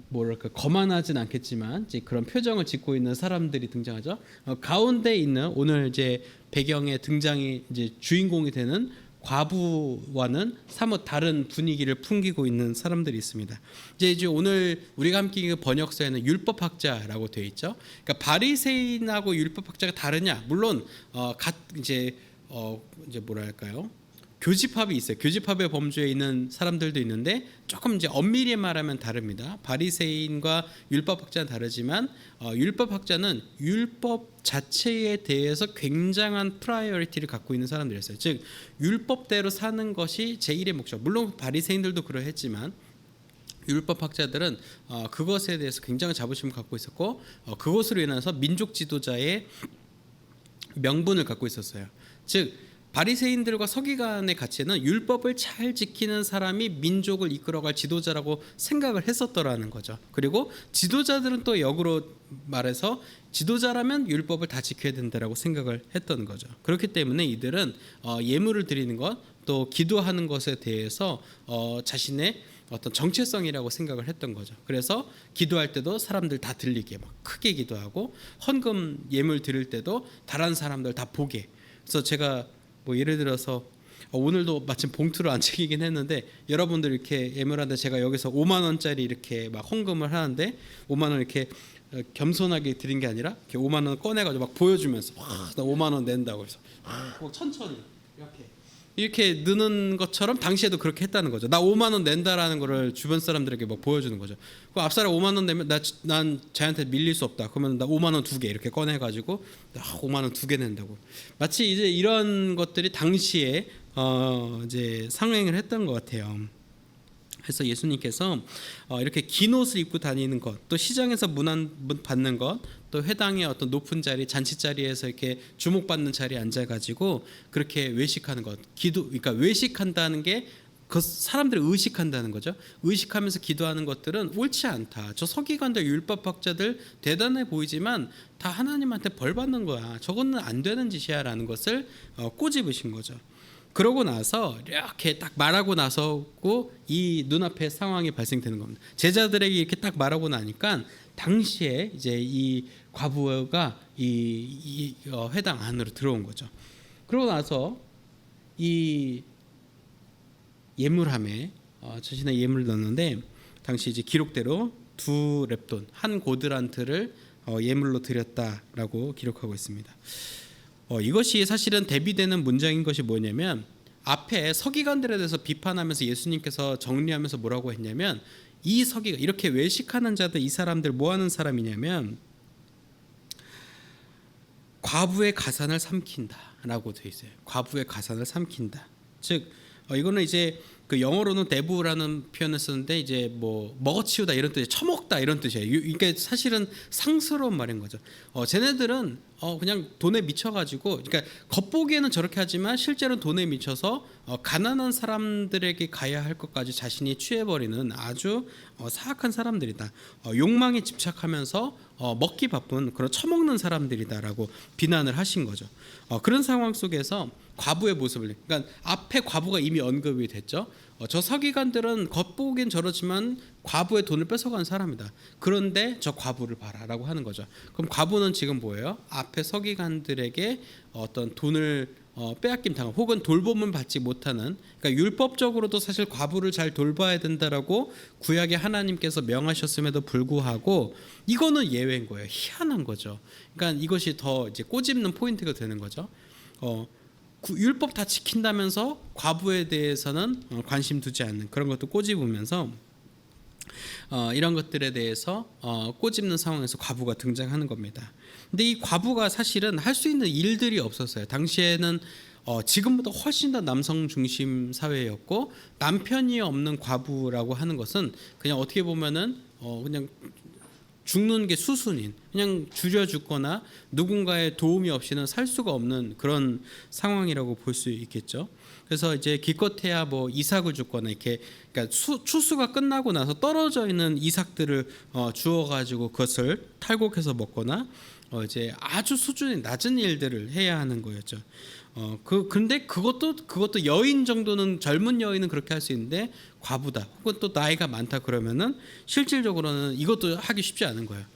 뭐랄까 거만하진 않겠지만 이제 그런 표정을 짓고 있는 사람들이 등장하죠. 가운데 있는 오늘 이제 배경의 등장이 이제 주인공이 되는 과부와는 사뭇 다른 분위기를 풍기고 있는 사람들이 있습니다. 이제 오늘 우리가 함께 읽은 번역서에는 율법학자라고 되어 있죠. 그러니까 바리새인하고 율법학자가 다르냐? 물론 이제 뭐랄까요? 교집합이 있어요. 교집합의 범주에 있는 사람들도 있는데 조금 이제 엄밀히 말하면 다릅니다. 바리새인과 율법학자는 다르지만 율법학자는 율법 자체에 대해서 굉장한 프라이어리티를 갖고 있는 사람들이었어요. 즉 율법대로 사는 것이 제1의 목적. 물론 바리새인들도 그러했지만 율법학자들은 그것에 대해서 굉장한 자부심을 갖고 있었고 그것으로 인해서 민족 지도자의 명분을 갖고 있었어요. 즉 바리새인들과 서기관의 가치는 율법을 잘 지키는 사람이 민족을 이끌어갈 지도자라고 생각을 했었더라는 거죠. 그리고 지도자들은 또 역으로 말해서 지도자라면 율법을 다 지켜야 된다라고 생각을 했던 거죠. 그렇기 때문에 이들은 예물을 드리는 것, 또 기도하는 것에 대해서 자신의 어떤 정체성이라고 생각을 했던 거죠. 그래서 기도할 때도 사람들 다 들리게 막 크게 기도하고 헌금 예물 드릴 때도 다른 사람들 다 보게. 그래서 제가 뭐 예를 들어서 오늘도 마침 봉투를 안 챙기긴 했는데 여러분들 이렇게 예물하는데 제가 여기서 5만 원짜리 이렇게 막 헌금을 하는데 5만 원 이렇게 겸손하게 드린 게 아니라 이렇게 5만 원 꺼내가지고 막 보여주면서 나 5만 원 낸다고 해서 천천히 이렇게 느는 것처럼 당시에도 그렇게 했다는 거죠. 나 5만 원 낸다라는 거를 주변 사람들에게 막 보여주는 거죠. 그 앞사람 5만 원 내면 난 쟤한테 밀릴 수 없다. 그러면 나 5만 원 2개 이렇게 꺼내가지고 나 5만 원 2개 낸다고. 마치 이제 이런 것들이 당시에 이제 상행을 했던 것 같아요. 그래서 예수님께서 이렇게 긴 옷을 입고 다니는 것, 또 시장에서 문 받는 것, 또 회당의 어떤 높은 자리, 잔치 자리에서 이렇게 주목받는 자리에 앉아가지고 그렇게 외식하는 것, 그러니까 외식한다는 게 그 사람들을 의식한다는 거죠. 의식하면서 기도하는 것들은 옳지 않다. 저 서기관들, 율법학자들 대단해 보이지만 다 하나님한테 벌 받는 거야. 저거는 안 되는 짓이야라는 것을 꼬집으신 거죠. 그러고 나서 이렇게 딱 말하고 나서고 이 눈앞에 상황이 발생되는 겁니다. 제자들에게 이렇게 딱 말하고 나니까 당시에 이제 이 과부가 이 회당 안으로 들어온 거죠. 그러고 나서 이 예물함에 자신의 예물을 넣었는데 당시 이제 기록대로 2렙돈 한 고드란트를 예물로 드렸다라고 기록하고 있습니다. 이것이 사실은 대비되는 문장인 것이 뭐냐면 앞에 서기관들에 대해서 비판하면서 예수님께서 정리하면서 뭐라고 했냐면 이 서기관 이렇게 외식하는 자들 이 사람들 뭐 하는 사람이냐면 과부의 가산을 삼킨다라고 되어 있어요. 과부의 가산을 삼킨다. 즉 이거는 이제 그 영어로는 데브라는 표현을 쓰는데 이제 뭐 먹어치우다 이런 뜻이 처먹다 이런 뜻이에요. 이게 사실은 상스러운 말인 거죠. 쟤네들은 그냥 돈에 미쳐가지고, 그러니까 겉보기에는 저렇게 하지만 실제로는 돈에 미쳐서 가난한 사람들에게 가야 할 것까지 자신이 취해버리는 아주 사악한 사람들이다. 욕망에 집착하면서 먹기 바쁜 그런 처먹는 사람들이다라고 비난을 하신 거죠. 그런 상황 속에서 과부의 모습을, 그러니까 앞에 과부가 이미 언급이 됐죠. 저 서기관들은 겉보기엔 저렇지만 과부의 돈을 뺏어간 사람이다. 그런데 저 과부를 봐라라고 하는 거죠. 그럼 과부는 지금 뭐예요? 앞에 서기관들에게 어떤 돈을 빼앗김 당한 혹은 돌봄을 받지 못하는, 그러니까 율법적으로도 사실 과부를 잘 돌봐야 된다라고 구약의 하나님께서 명하셨음에도 불구하고 이거는 예외인 거예요. 희한한 거죠. 그러니까 이것이 더 이제 꼬집는 포인트가 되는 거죠. 율법 다 지킨다면서 과부에 대해서는 관심 두지 않는 그런 것도 꼬집으면서 이런 것들에 대해서 꼬집는 상황에서 과부가 등장하는 겁니다. 근데 이 과부가 사실은 할 수 있는 일들이 없었어요. 당시에는 지금보다 훨씬 더 남성 중심 사회였고 남편이 없는 과부라고 하는 것은 그냥 어떻게 보면은 그냥 죽는 게 수순인, 그냥 줄여 죽거나 누군가의 도움이 없이는 살 수가 없는 그런 상황이라고 볼 수 있겠죠. 그래서 이제 기껏해야 뭐 이삭을 줬거나 이렇게, 그러니까 추수가 끝나고 나서 떨어져 있는 이삭들을 주워 가지고 그것을 탈곡해서 먹거나 이제 아주 수준이 낮은 일들을 해야 하는 거였죠. 근데 그것도 여인 정도는, 젊은 여인은 그렇게 할 수 있는데 과부다 혹은 또 나이가 많다 그러면은 실질적으로는 이것도 하기 쉽지 않은 거예요.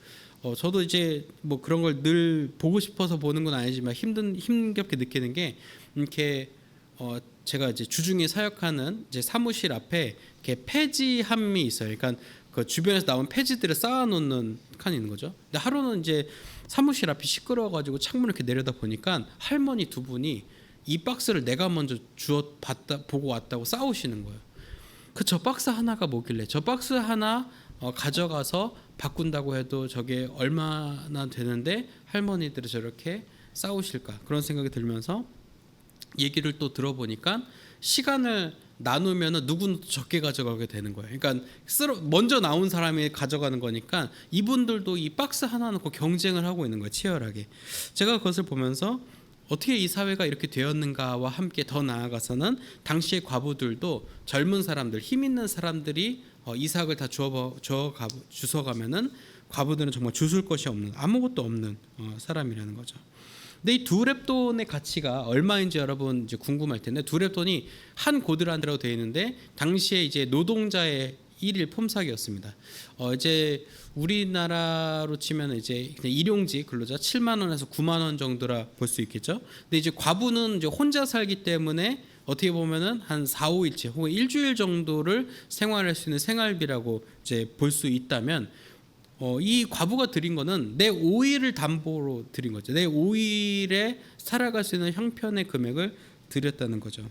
저도 이제 뭐 그런 걸 늘 보고 싶어서 보는 건 아니지만 힘겹게 느끼는 게, 이렇게 제가 이제 주중에 사역하는 이제 사무실 앞에 이렇게 폐지함이 있어요. 그러니까 그 주변에서 나온 폐지들을 쌓아놓는 칸이 있는 거죠. 근데 하루는 이제 사무실 앞이 시끄러워가지고 창문을 이렇게 내려다 보니까 할머니 두 분이 이 박스를 내가 먼저 보고 왔다고 싸우시는 거예요. 저 박스 하나가 뭐길래 저 박스 하나 가져가서 바꾼다고 해도 저게 얼마나 되는데 할머니들이 저렇게 싸우실까, 그런 생각이 들면서 얘기를 또 들어보니까 시간을 나누면은 누구는 적게 가져가게 되는 거예요. 그러니까 먼저 나온 사람이 가져가는 거니까 이분들도 이 박스 하나 놓고 경쟁을 하고 있는 거예요, 치열하게. 제가 그것을 보면서 어떻게 이 사회가 이렇게 되었는가와 함께 더 나아가서는 당시의 과부들도 젊은 사람들, 힘 있는 사람들이 이삭을 다 주워가면은 과부들은 정말 주술 것이 없는, 아무것도 없는 사람이라는 거죠. 근데 이 두 렙돈의 가치가 얼마인지 여러분 이제 궁금할 텐데, 두 렙돈이 한 고드란이라고 되어 있는데 당시에 이제 노동자의 일일 폼삭이었습니다. 이제 우리나라로 치면 이제 그냥 일용직 근로자 7만 원에서 9만 원 정도라 볼 수 있겠죠. 근데 이제 과부는 이제 혼자 살기 때문에 어떻게 보면은 한 4, 5일치 혹은 일주일 정도를 생활할 수 있는 생활비라고 이제 볼 수 있다면, 이 과부가 드린 거는 내 5일을 담보로 드린 거죠. 내 5일에 살아갈 수 있는 형편의 금액을 드렸다는 거죠.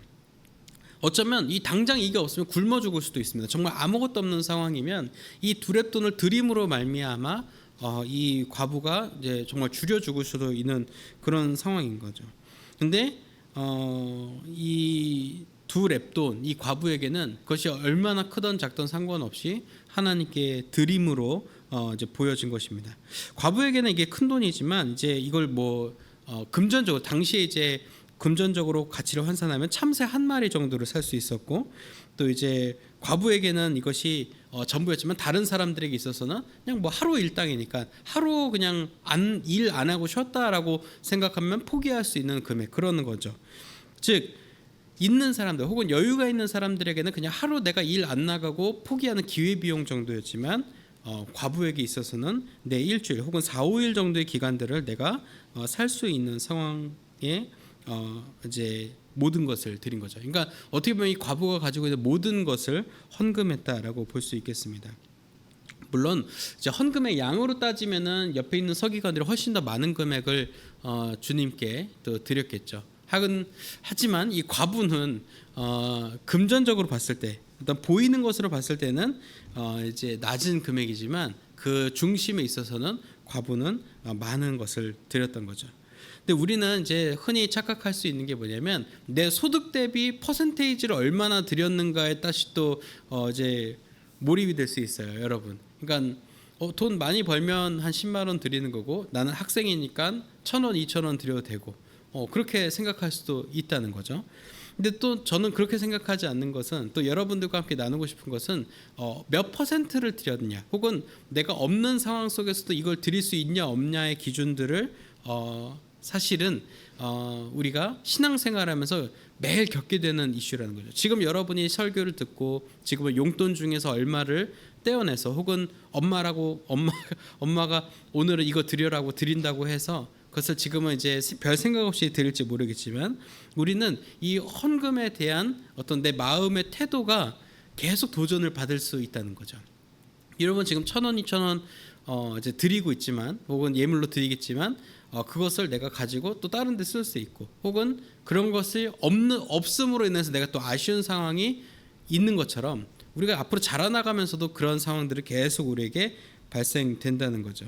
어쩌면 이 당장 이게 없으면 굶어 죽을 수도 있습니다. 정말 아무것도 없는 상황이면 이 두 렙돈을 드림으로 말미암아 이 과부가 이제 정말 줄여 죽을 수도 있는 그런 상황인 거죠. 근데 이 두 렙돈, 이 과부에게는 그것이 얼마나 크던 작던 상관없이 하나님께 드림으로 이제 보여진 것입니다. 과부에게는 이게 큰 돈이지만 이제 이걸 뭐 금전적으로, 당시에 이제 금전적으로 가치를 환산하면 참새 한 마리 정도를 살 수 있었고, 또 이제 과부에게는 이것이 전부였지만 다른 사람들에게 있어서는 그냥 뭐 하루 일당이니까 하루 그냥 일 안 하고 쉬었다라고 생각하면 포기할 수 있는 금액, 그러는 거죠. 즉 있는 사람들 혹은 여유가 있는 사람들에게는 그냥 하루 내가 일 안 나가고 포기하는 기회비용 정도였지만, 과부에게 있어서는 내 일주일 혹은 4, 5일 정도의 기간들을 내가 살 수 있는 상황에 이제 모든 것을 드린 거죠. 그러니까 어떻게 보면 이 과부가 가지고 있는 모든 것을 헌금했다라고 볼 수 있겠습니다. 물론 이제 헌금의 양으로 따지면은 옆에 있는 서기관들이 훨씬 더 많은 금액을 주님께 또 드렸겠죠. 하지만 이 과부는 금전적으로 봤을 때, 일단 보이는 것으로 봤을 때는 이제 낮은 금액이지만 그 중심에 있어서는 과부는 많은 것을 드렸던 거죠. 근데 우리는 이제 흔히 착각할 수 있는 게 뭐냐면, 내 소득 대비 퍼센테이지를 얼마나 드렸는가에 따시 또 이제 몰입이 될 수 있어요, 여러분. 그러니까 돈 많이 벌면 한 10만 원 드리는 거고, 나는 학생이니까 1,000원, 2,000원 드려도 되고, 그렇게 생각할 수도 있다는 거죠. 근데 또 저는 그렇게 생각하지 않는 것은, 또 여러분들과 함께 나누고 싶은 것은 몇 퍼센트를 드렸냐, 혹은 내가 없는 상황 속에서도 이걸 드릴 수 있냐 없냐의 기준들을 사실은 우리가 신앙생활하면서 매일 겪게 되는 이슈라는 거죠. 지금 여러분이 설교를 듣고 지금은 용돈 중에서 얼마를 떼어내서, 혹은 엄마가 오늘은 이거 드려라고 드린다고 해서 그것을 지금은 이제 별 생각 없이 드릴지 모르겠지만, 우리는 이 헌금에 대한 어떤 내 마음의 태도가 계속 도전을 받을 수 있다는 거죠. 여러분 지금 1,000원, 2,000원 이제 드리고 있지만, 혹은 예물로 드리겠지만, 그것을 내가 가지고 또 다른 데 쓸 수 있고, 혹은 그런 것이 없음으로 인해서 내가 또 아쉬운 상황이 있는 것처럼, 우리가 앞으로 자라나가면서도 그런 상황들이 계속 우리에게 발생된다는 거죠.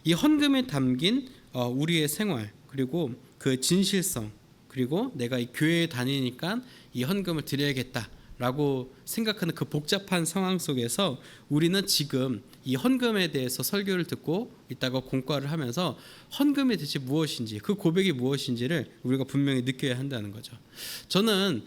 이 헌금에 담긴 우리의 생활, 그리고 그 진실성, 그리고 내가 이 교회에 다니니까 이 헌금을 드려야겠다라고 생각하는 그 복잡한 상황 속에서 우리는 지금 이 헌금에 대해서 설교를 듣고 있다가 공과를 하면서 헌금이 대체 무엇인지, 그 고백이 무엇인지를 우리가 분명히 느껴야 한다는 거죠. 저는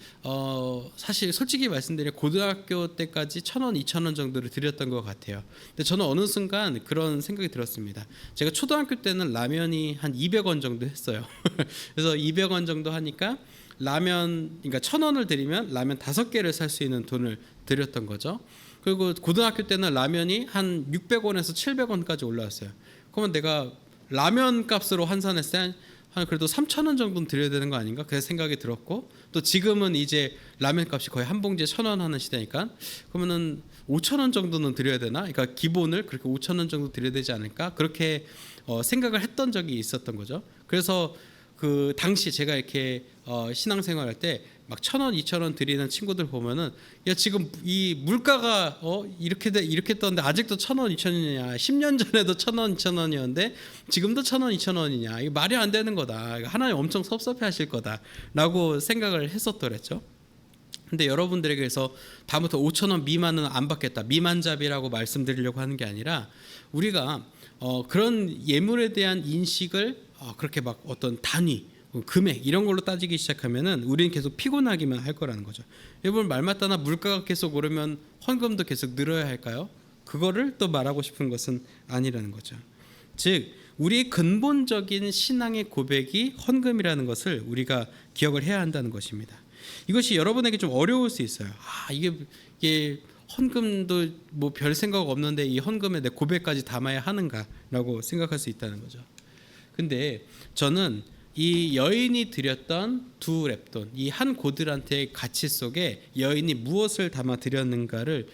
사실 솔직히 말씀드리면 고등학교 때까지 1,000원, 2,000원 정도를 드렸던 것 같아요. 근데 저는 어느 순간 그런 생각이 들었습니다. 제가 초등학교 때는 라면이 한 200원 정도 했어요. 그래서 200원 정도 하니까 라면, 그러니까 1,000원을 드리면 라면 5개를 살 수 있는 돈을 드렸던 거죠. 그리고 고등학교 때는 라면이 한 600원에서 700원까지 올라왔어요. 그러면 내가 라면 값으로 환산했을 때 한 그래도 3,000원 정도는 드려야 되는 거 아닌가? 그래서 생각이 들었고, 또 지금은 이제 라면 값이 거의 한 봉지에 1,000원 하는 시대니까 그러면은 5,000원 정도는 드려야 되나? 그러니까 기본을 그렇게 5,000원 정도 드려야 되지 않을까? 그렇게 생각을 했던 적이 있었던 거죠. 그래서 그 당시 제가 이렇게 신앙생활할 때 막 1,000원, 2,000원 드리는 친구들 보면은 야 지금 이 물가가 이렇게 떴는데 아직도 1,000원, 2,000원이냐? 10년 전에도 1,000원, 2,000원이었는데 지금도 1,000원, 2,000원이냐? 이거 말이 안 되는 거다. 하나님 엄청 섭섭해하실 거다라고 생각을 했었더랬죠. 근데 여러분들에게서 다음부터 5,000원 미만은 안 받겠다, 미만잡이라고 말씀드리려고 하는 게 아니라 우리가 그런 예물에 대한 인식을 그렇게 막 어떤 단위, 금액 이런 걸로 따지기 시작하면은 우리는 계속 피곤하기만 할 거라는 거죠. 여러분 말 맞다나 물가가 계속 오르면 헌금도 계속 늘어야 할까요? 그거를 또 말하고 싶은 것은 아니라는 거죠. 즉 우리의 근본적인 신앙의 고백이 헌금이라는 것을 우리가 기억을 해야 한다는 것입니다. 이것이 여러분에게 좀 어려울 수 있어요. 이게 헌금도 뭐 별 생각 없는데 이 헌금에 내 고백까지 담아야 하는가라고 생각할 수 있다는 거죠. 근데 저는 이 여인이 드렸던 2렙돈, 이 한 고들한테의 가치 속에 여인이 무엇을 담아 드렸는가를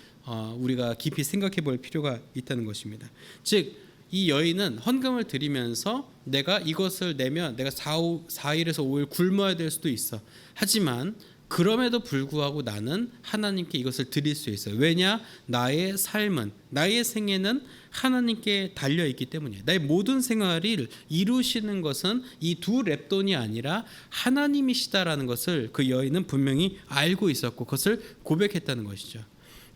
우리가 깊이 생각해 볼 필요가 있다는 것입니다. 즉 이 여인은 헌금을 드리면서 내가 이것을 내면 내가 4일에서 5일 굶어야 될 수도 있어. 하지만 그럼에도 불구하고 나는 하나님께 이것을 드릴 수 있어요. 왜냐? 나의 삶은, 나의 생애는 하나님께 달려있기 때문이에요. 나의 모든 생활을 이루시는 것은 이 2렙돈이 아니라 하나님이시다라는 것을 그 여인은 분명히 알고 있었고 그것을 고백했다는 것이죠.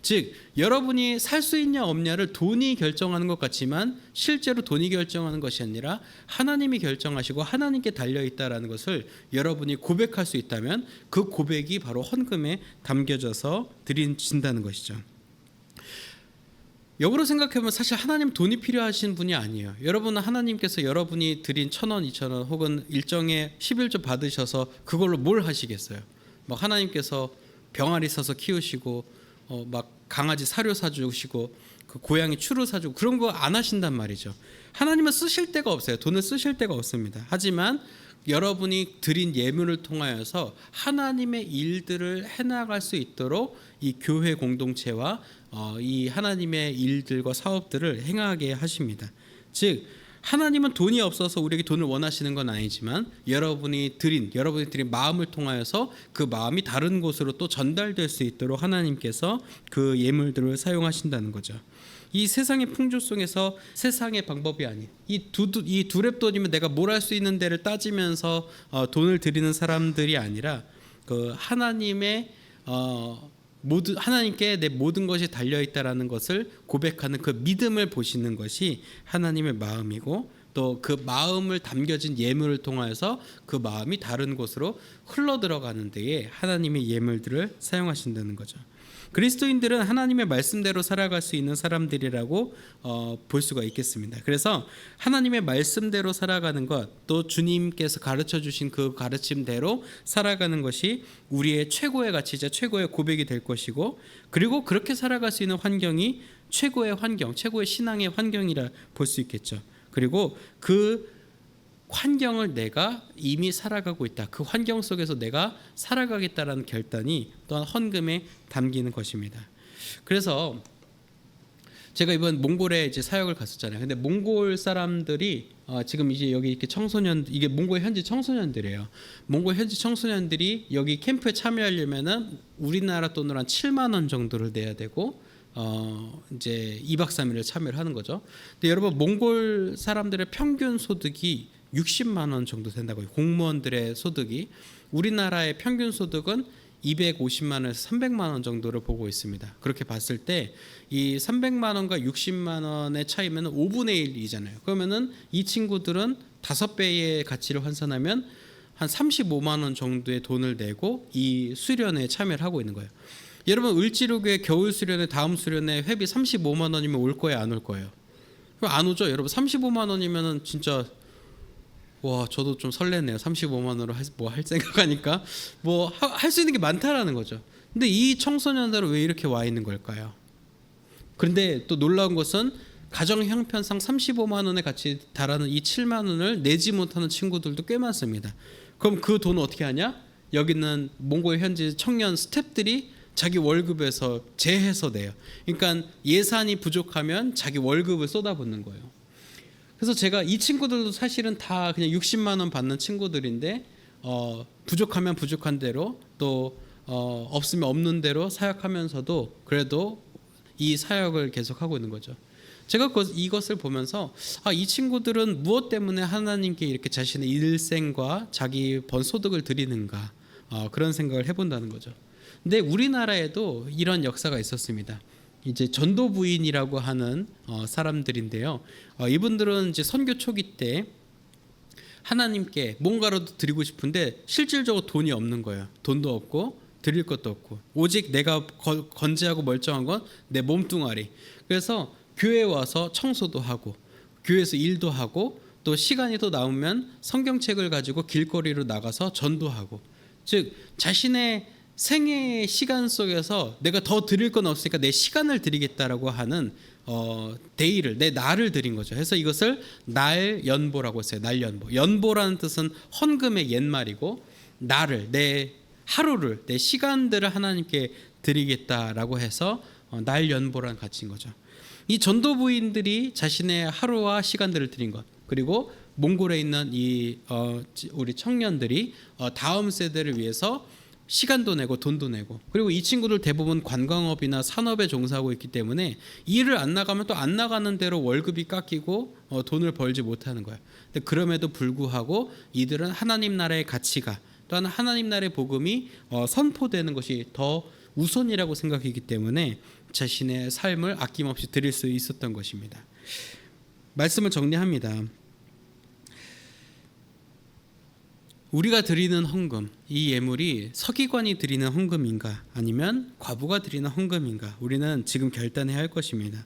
즉 여러분이 살 수 있냐 없냐를 돈이 결정하는 것 같지만 실제로 돈이 결정하는 것이 아니라 하나님이 결정하시고 하나님께 달려있다라는 것을 여러분이 고백할 수 있다면 그 고백이 바로 헌금에 담겨져서 드린다는 것이죠. 역으로 생각해보면 사실 하나님 돈이 필요하신 분이 아니에요. 여러분은 하나님께서 여러분이 드린 1,000원, 2,000원 혹은 일정의 11조 받으셔서 그걸로 뭘 하시겠어요? 막 하나님께서 병아리 사서 키우시고 막 강아지 사료 사주시고 그 고양이 추루 사주고 그런 거 안 하신단 말이죠. 하나님은 쓰실 데가 없어요. 돈을 쓰실 데가 없습니다. 하지만 여러분이 드린 예물을 통하여서 하나님의 일들을 해나갈 수 있도록 이 교회 공동체와 이 하나님의 일들과 사업들을 행하게 하십니다. 즉 하나님은 돈이 없어서 우리에게 돈을 원하시는 건 아니지만 여러분이 드린 마음을 통하여서 그 마음이 다른 곳으로 또 전달될 수 있도록 하나님께서 그 예물들을 사용하신다는 거죠. 이 세상의 풍조 속에서 세상의 방법이 아닌 이 2렙돈이면 내가 뭘 할 수 있는 데를 따지면서 돈을 드리는 사람들이 아니라 그 하나님의 하나님께 내 모든 것이 달려있다라는 것을 고백하는 그 믿음을 보시는 것이 하나님의 마음이고 또 그 마음을 담겨진 예물을 통하여서 그 마음이 다른 곳으로 흘러들어가는 데에 하나님의 예물들을 사용하신다는 거죠. 그리스도인들은 하나님의 말씀대로 살아갈 수 있는 사람들이라고 볼 수가 있겠습니다. 그래서 하나님의 말씀대로 살아가는 것, 또 주님께서 가르쳐 주신 그 가르침대로 살아가는 것이 우리의 최고의 가치이자 최고의 고백이 될 것이고, 그리고 그렇게 살아갈 수 있는 환경이 최고의 환경, 최고의 신앙의 환경이라 볼 수 있겠죠. 그리고 그 환경을 내가 이미 살아가고 있다. 그 환경 속에서 내가 살아가겠다라는 결단이 또한 헌금에 담기는 것입니다. 그래서 제가 이번 몽골에 이제 사역을 갔었잖아요. 근데 몽골 사람들이 지금 이제 여기 이렇게 이게 몽골 현지 청소년들이에요. 몽골 현지 청소년들이 여기 캠프에 참여하려면은 우리나라 돈으로 한 7만 원 정도를 내야 되고 이제 2박 3일을 참여를 하는 거죠. 근데 여러분 몽골 사람들의 평균 소득이 60만 원 정도 된다고요. 공무원들의 소득이. 우리나라의 평균 소득은 250만 원에서 300만 원 정도를 보고 있습니다. 그렇게 봤을 때 이 300만 원과 60만 원의 차이면 5분의 1이잖아요. 그러면은 이 친구들은 5배의 가치를 환산하면 한 35만 원 정도의 돈을 내고 이 수련회에 참여를 하고 있는 거예요. 여러분 을지로교회 겨울 수련회 다음 수련회 회비 35만 원이면 올 거예요, 안 올 거예요? 그럼 안 오죠. 여러분 35만 원이면은 진짜 와 저도 좀 설레네요. 35만 원으로 뭐 할 생각하니까 뭐 할 수 있는 게 많다라는 거죠. 근데 이 청소년들은 왜 이렇게 와 있는 걸까요? 그런데 또 놀라운 것은 가정 형편상 35만 원에 같이 달하는 이 7만 원을 내지 못하는 친구들도 꽤 많습니다. 그럼 그 돈을 어떻게 하냐? 여기 있는 몽골 현지 청년 스태프들이 자기 월급에서 제해서 내요. 그러니까 예산이 부족하면 자기 월급을 쏟아붓는 거예요. 그래서 제가 이 친구들도 사실은 다 그냥 60만 원 받는 친구들인데 부족하면 부족한 대로 또 없으면 없는 대로 사역하면서도 그래도 이 사역을 계속하고 있는 거죠. 제가 이것을 보면서 이 친구들은 무엇 때문에 하나님께 이렇게 자신의 일생과 자기 번 소득을 드리는가 그런 생각을 해본다는 거죠. 근데 우리나라에도 이런 역사가 있었습니다. 이제 전도 부인이라고 하는 사람들인데요. 이분들은 이제 선교 초기 때 하나님께 뭔가라도 드리고 싶은데 실질적으로 돈이 없는 거예요. 돈도 없고 드릴 것도 없고 오직 내가 건재하고 멀쩡한 건 내 몸뚱아리. 그래서 교회에 와서 청소도 하고 교회에서 일도 하고 또 시간이 또 남으면 성경책을 가지고 길거리로 나가서 전도하고 즉 자신의 생애의 시간 속에서 내가 더 드릴 건 없으니까 내 시간을 드리겠다라고 하는 데이를 내 날을 드린 거죠. 그래서 이것을 날연보라고 했어요. 날연보. 연보라는 뜻은 헌금의 옛말이고 날을 내 하루를 내 시간들을 하나님께 드리겠다라고 해서 날연보라는 가치인 거죠. 이 전도부인들이 자신의 하루와 시간들을 드린 것 그리고 몽골에 있는 이 우리 청년들이 다음 세대를 위해서 시간도 내고 돈도 내고 그리고 이 친구들 대부분 관광업이나 산업에 종사하고 있기 때문에 일을 안 나가면 또 안 나가는 대로 월급이 깎이고 돈을 벌지 못하는 거예요. 근데 그럼에도 불구하고 이들은 하나님 나라의 가치가 또한 하나님 나라의 복음이 선포되는 것이 더 우선이라고 생각이기 때문에 자신의 삶을 아낌없이 드릴 수 있었던 것입니다. 말씀을 정리합니다. 우리가 드리는 헌금, 이 예물이 서기관이 드리는 헌금인가 아니면 과부가 드리는 헌금인가 우리는 지금 결단해야 할 것입니다.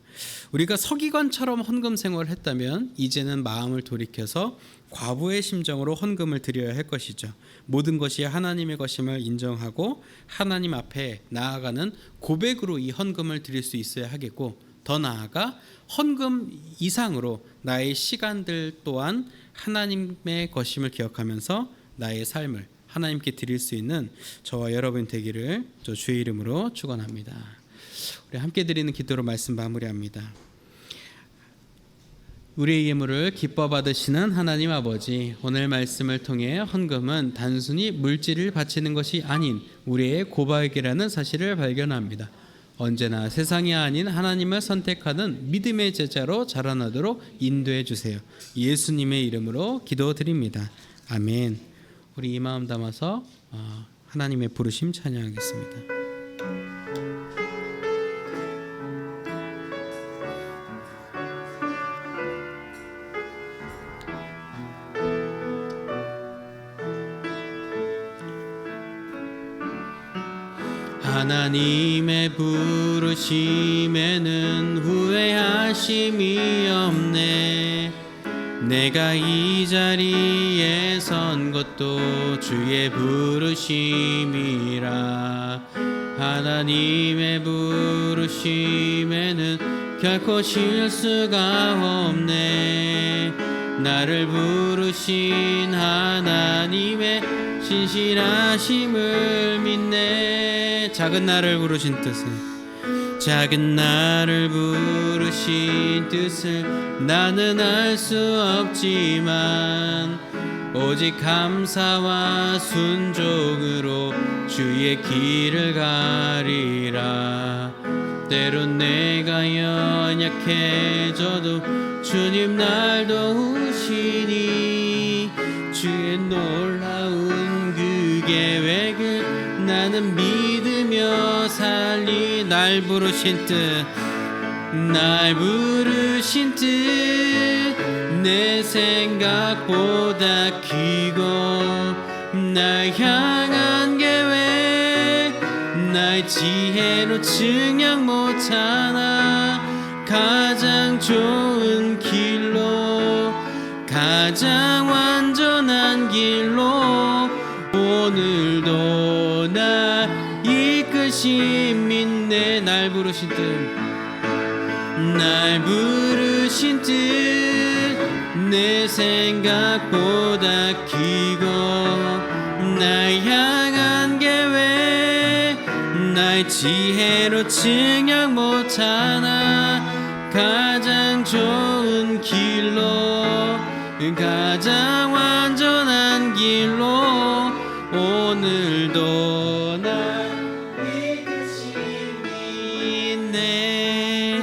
우리가 서기관처럼 헌금 생활을 했다면 이제는 마음을 돌이켜서 과부의 심정으로 헌금을 드려야 할 것이죠. 모든 것이 하나님의 것임을 인정하고 하나님 앞에 나아가는 고백으로 이 헌금을 드릴 수 있어야 하겠고 더 나아가 헌금 이상으로 나의 시간들 또한 하나님의 것임을 기억하면서 나의 삶을 하나님께 드릴 수 있는 저와 여러분 되기를 주의 이름으로 축원합니다. 우리 함께 드리는 기도로 말씀 마무리합니다. 우리의 예물을 기뻐 받으시는 하나님 아버지, 오늘 말씀을 통해 헌금은 단순히 물질을 바치는 것이 아닌 우리의 고백이라는 사실을 발견합니다. 언제나 세상이 아닌 하나님을 선택하는 믿음의 제자로 자라나도록 인도해 주세요. 예수님의 이름으로 기도드립니다. 아멘. 우리 이 마음 담아서 하나님의 부르심 찬양하겠습니다. 하나님의 부르심에는 후회하심이 없네. 내가 이 자리에 선 것도 주의 부르심이라. 하나님의 부르심에는 결코 실수가 없네. 나를 부르신 하나님의 신실하심을 믿네. 작은 나를 부르신 뜻은 작은 나를 부르신 뜻을 나는 알 수 없지만 오직 감사와 순종으로 주의 길을 가리라. 때론 내가 연약해져도 주님 날 도우시니 주의 놀라운 그 계획을 난 나는 믿으며 살리. 날 부르신 뜻, 날 부르신 뜻, 내 생각보다 크고 날 향한 계획, 나의 지혜로 증량 못하나. 가장 좋은 길로, 가장 완전한 길로 오늘도 나 이끄심 믿네. 날 부르신 뜻, 날 부르신 뜻, 내 생각보다 크고 날 향한 계획, 나의 지혜로 증량 못하나. 가장 좋은 길로, 가장 완전한 길로 오늘도 날 이끄시네.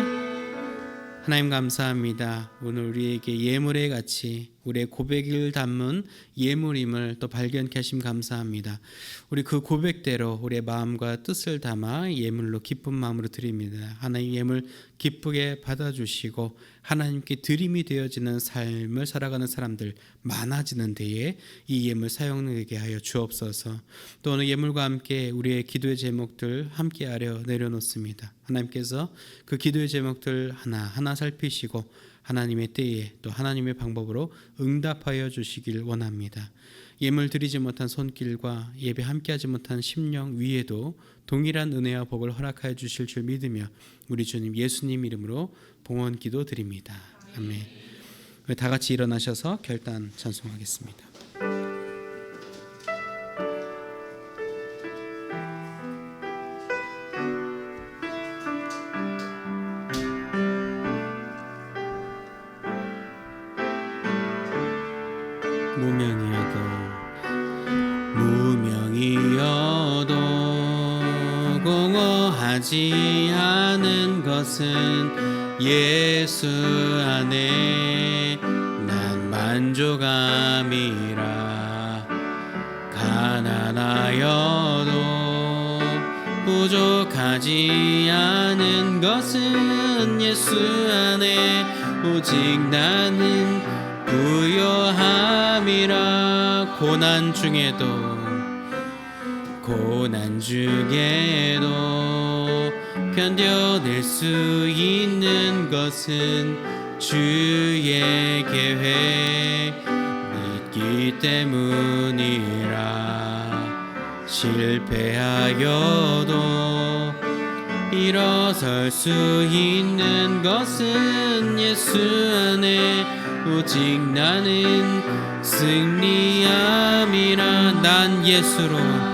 하나님 감사합니다. 오늘 우리에게 예물의 가치, 우리의 고백을 담은 예물임을 또 발견케 하심 감사합니다. 우리 그 고백대로 우리의 마음과 뜻을 담아 예물로 기쁜 마음으로 드립니다. 하나님 예물 기쁘게 받아주시고 하나님께 드림이 되어지는 삶을 살아가는 사람들 많아지는 데에 이 예물 사용되게 하여 주옵소서. 또 오늘 예물과 함께 우리의 기도의 제목들 함께 아려 내려놓습니다. 하나님께서 그 기도의 제목들 하나하나 살피시고 하나님의 때에 또 하나님의 방법으로 응답하여 주시길 원합니다. 예물 드리지 못한 손길과 예배 함께하지 못한 심령 위에도 동일한 은혜와 복을 허락하여 주실 줄 믿으며 우리 주님 예수님 이름으로 봉헌 기도 드립니다. 아멘. 다 같이 일어나셔서 결단 찬송하겠습니다. 무명이어도 공허하지 않은 것은 예수 안에 난 만족함이라. 가난하여도 부족하지 않은 것은 예수 안에 오직 나는 부요함이라. 고난 중에도 견뎌낼 수 있는 것은 주의 계획 믿기 때문이라. 실패하여도 일어설 수 있는 것은 예수 안에 오직 나는 승리함이라. 난 예수로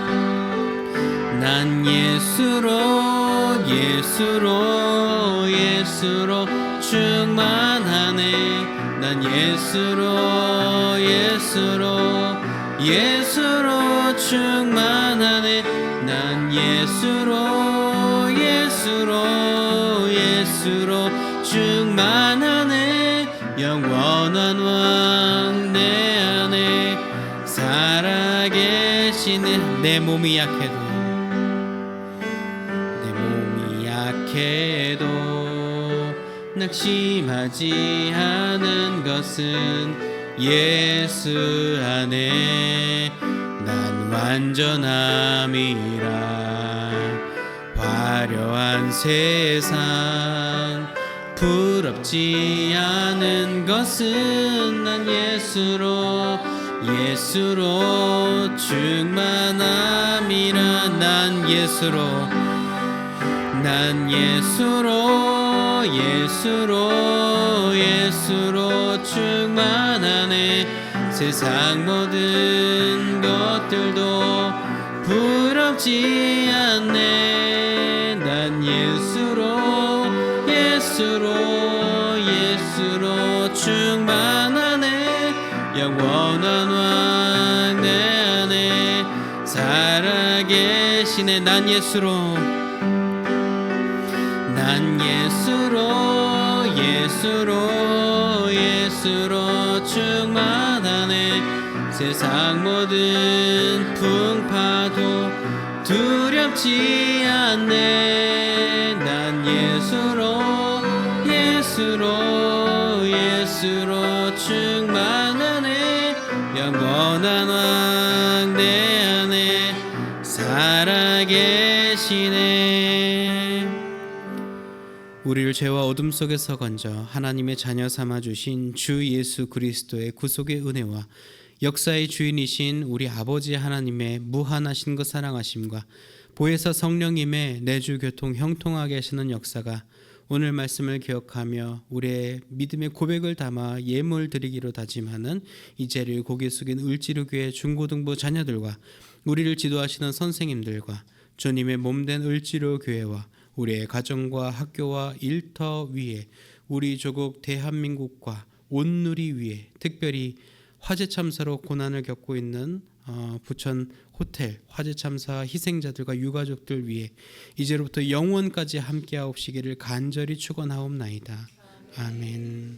충만하네. 난 예수로 충만하네. 난 예수로 충만하네. 영원한 왕 내 안에 살아계시네. 내 몸이 약해도 낙심하지 않은 것은 예수 안에 난 완전함이라. 화려한 세상 부럽지 않은 것은 난 예수로 충만함이라. 난 예수로 충만하네. 세상 모든 것들도 부럽지 않네. 난 예수로 충만하네. 영원한 왕 내 안에 살아계시네. 난 예수로 충만하네. 세상 모든 풍파도 두렵지 않네. 난 예수로 충만하네. 영원한 왕 내 안에 살아계시네. 우리를 죄와 어둠 속에서 건져 하나님의 자녀 삼아 주신 주 예수 그리스도의 구속의 은혜와 역사의 주인이신 우리 아버지 하나님의 무한하신 그 사랑하심과 보혜사 성령님의 내주 교통 형통하게 하시는 역사가 오늘 말씀을 기억하며 우리의 믿음의 고백을 담아 예물 드리기로 다짐하는 이제를 고개 숙인 을지로교회 중고등부 자녀들과 우리를 지도하시는 선생님들과 주님의 몸된 을지로교회와 우리의 가정과 학교와 일터 위에 우리 조국 대한민국과 온누리 위에 특별히 화재 참사로 고난을 겪고 있는 부천 호텔 화재 참사 희생자들과 유가족들 위해 이제로부터 영원까지 함께하옵시기를 간절히 축원하옵나이다. 아멘.